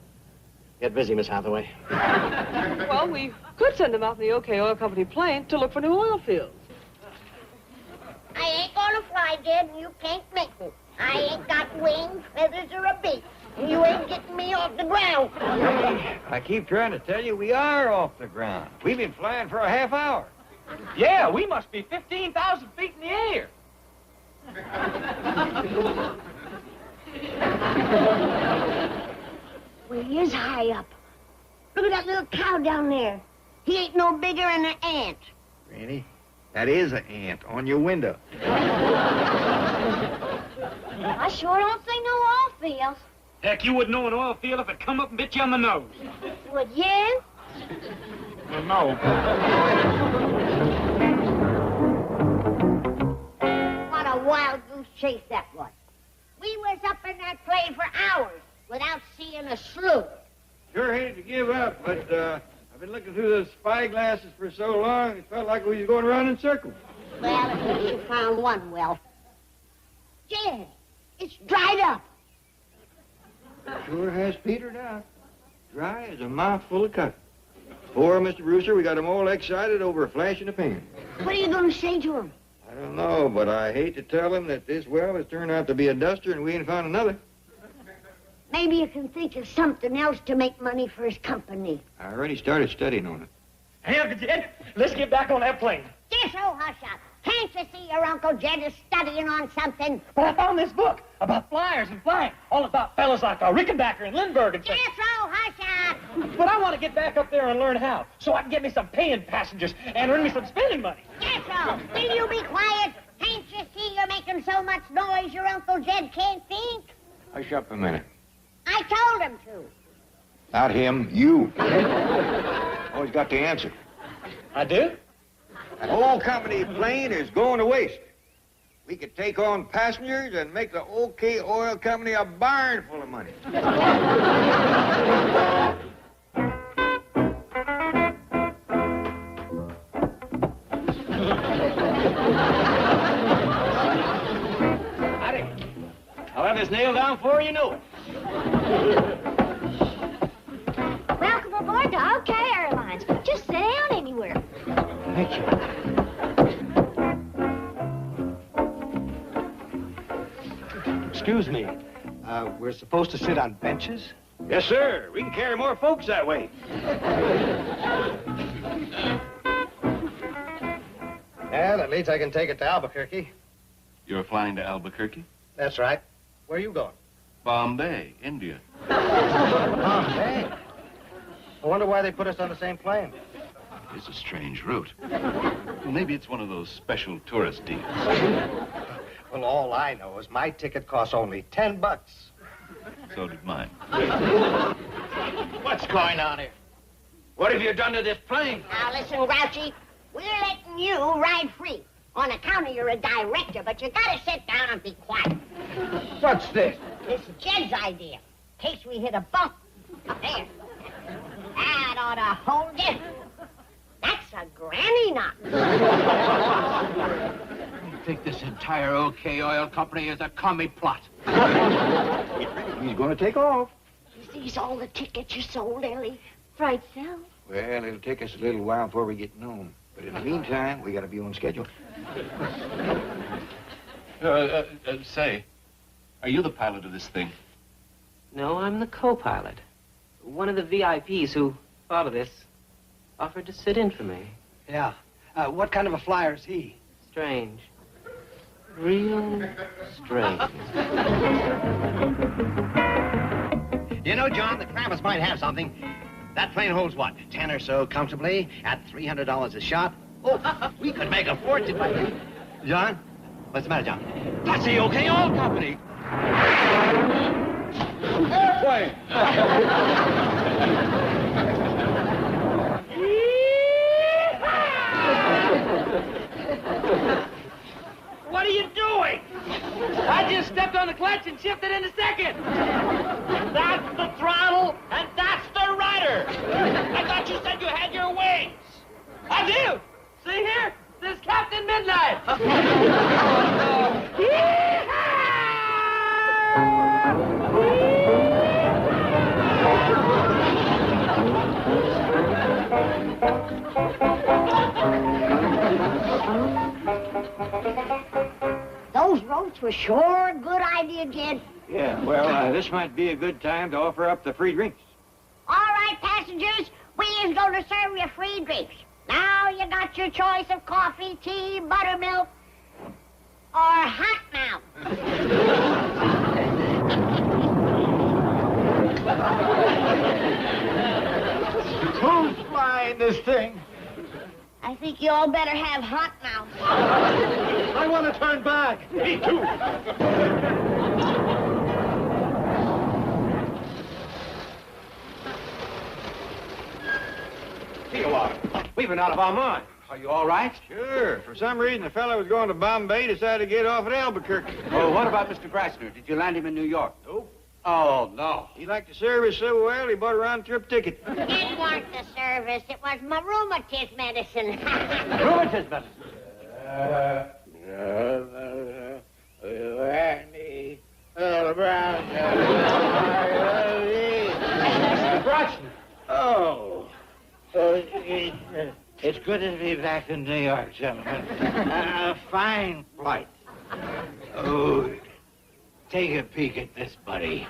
Get busy, Miss Hathaway. Well, we could send them out in the OK Oil Company plane to look for new oil fields. I ain't gonna fly, Jed, and you can't make me. I ain't got wings, feathers, or a beak. And you ain't getting me off the ground. I keep trying to tell you we are off the ground. We've been flying for a half hour. Yeah, we must be 15,000 feet in the air. Well, he is high up. Look at that little cow down there. He ain't no bigger than an ant. Granny, that is an ant on your window. I sure don't see no oil fields. Heck, you wouldn't know an oil field if it come up and bit you on the nose. Would you? Well, no. What a wild goose chase that was. We was up in that plane for hours without seeing a sloop. Sure hate to give up, but I've been looking through those spy glasses for so long, it felt like we was going around in circles. Well, at least you found one well. Jed, it's dried up. Sure has petered out. Dry as a mouthful of cotton. Poor Mr. Brewster, we got him all excited over a flash in the pan. What are you going to say to him? I don't know, but I hate to tell him that this well has turned out to be a duster and we ain't found another. Maybe you can think of something else to make money for his company. I already started studying on it. Hey, Uncle Jed, let's get back on that plane. Just so hush up. Can't you see your Uncle Jed is studying on something? But I found this book about flyers and flying, all about fellas like Rickenbacker and Lindbergh and things. Just so hush up. But I want to get back up there and learn how, so I can get me some paying passengers and earn me some spending money. Just so. Will you be quiet? Can't you see you're making so much noise your Uncle Jed can't think? Hush up a minute. I told him to. Not him, you. Always got the answer. I do? That whole company plane is going to waste. We could take on passengers and make the OK Oil Company a barn full of money. Howdy. I'll have this nailed down before you know it. Welcome aboard to OK Airlines. Just sit down anywhere. Thank you. Excuse me. We're supposed to sit on benches? Yes, sir. We can carry more folks that way. Yeah, that means I can take it to Albuquerque. You're flying to Albuquerque? That's right. Where are you going? Bombay, India. Bombay. I wonder why they put us on the same plane. It's a strange route. Well, maybe it's one of those special tourist deals. Well, all I know is my ticket costs only $10. So did mine. What's going on here? What have you done to this plane? Now listen, Grouchy. We're letting you ride free. On account of you're a director, but you gotta sit down and be quiet. What's this? This is Jed's idea. In case we hit a bump. There. That ought to hold you. That's a granny knot. You think this entire OK Oil Company is a commie plot? He's going to take off. Is these all the tickets you sold, Ellie? Fright sell. Well, it'll take us a little while before we get known. But in the meantime, we got to be on schedule. Say, are you the pilot of this thing? No, I'm the co-pilot. One of the VIPs who thought of this offered to sit in for me. Yeah. What kind of a flyer is he? Strange. Real strange. You know, John, the Krampus might have something. That plane holds, what, 10 or so comfortably at $300 a shot? Oh, we could make a fortune by... John? What's the matter, John? That's the OK Oil Company. Airplane! What are you doing? I just stepped on the clutch and shifted into second. That's the throttle, and that's the rudder. I thought you said you had your wings. I do. See here? This is Captain Midnight. Those ropes were sure a good idea, Jed. Yeah, well, this might be a good time to offer up the free drinks. All right, passengers, we is going to serve you free drinks. Now you got your choice of coffee, tea, buttermilk, or hot mouth. Who's flying this thing? I think you all better have hot mouth. I want to turn back. Me too. Here you are. We've been out of our mind. Are you all right? Sure. For some reason, the fellow was going to Bombay, decided to get off at Albuquerque. Oh, what about Mr. Grassner? Did you land him in New York? Nope. Oh, no. He liked the service so well, he bought a round-trip ticket. It weren't the service, it was my rheumatism medicine. Rheumatism medicine. Oh. It's good to be back in New York, gentlemen. A fine flight. Oh, take a peek at this, buddy.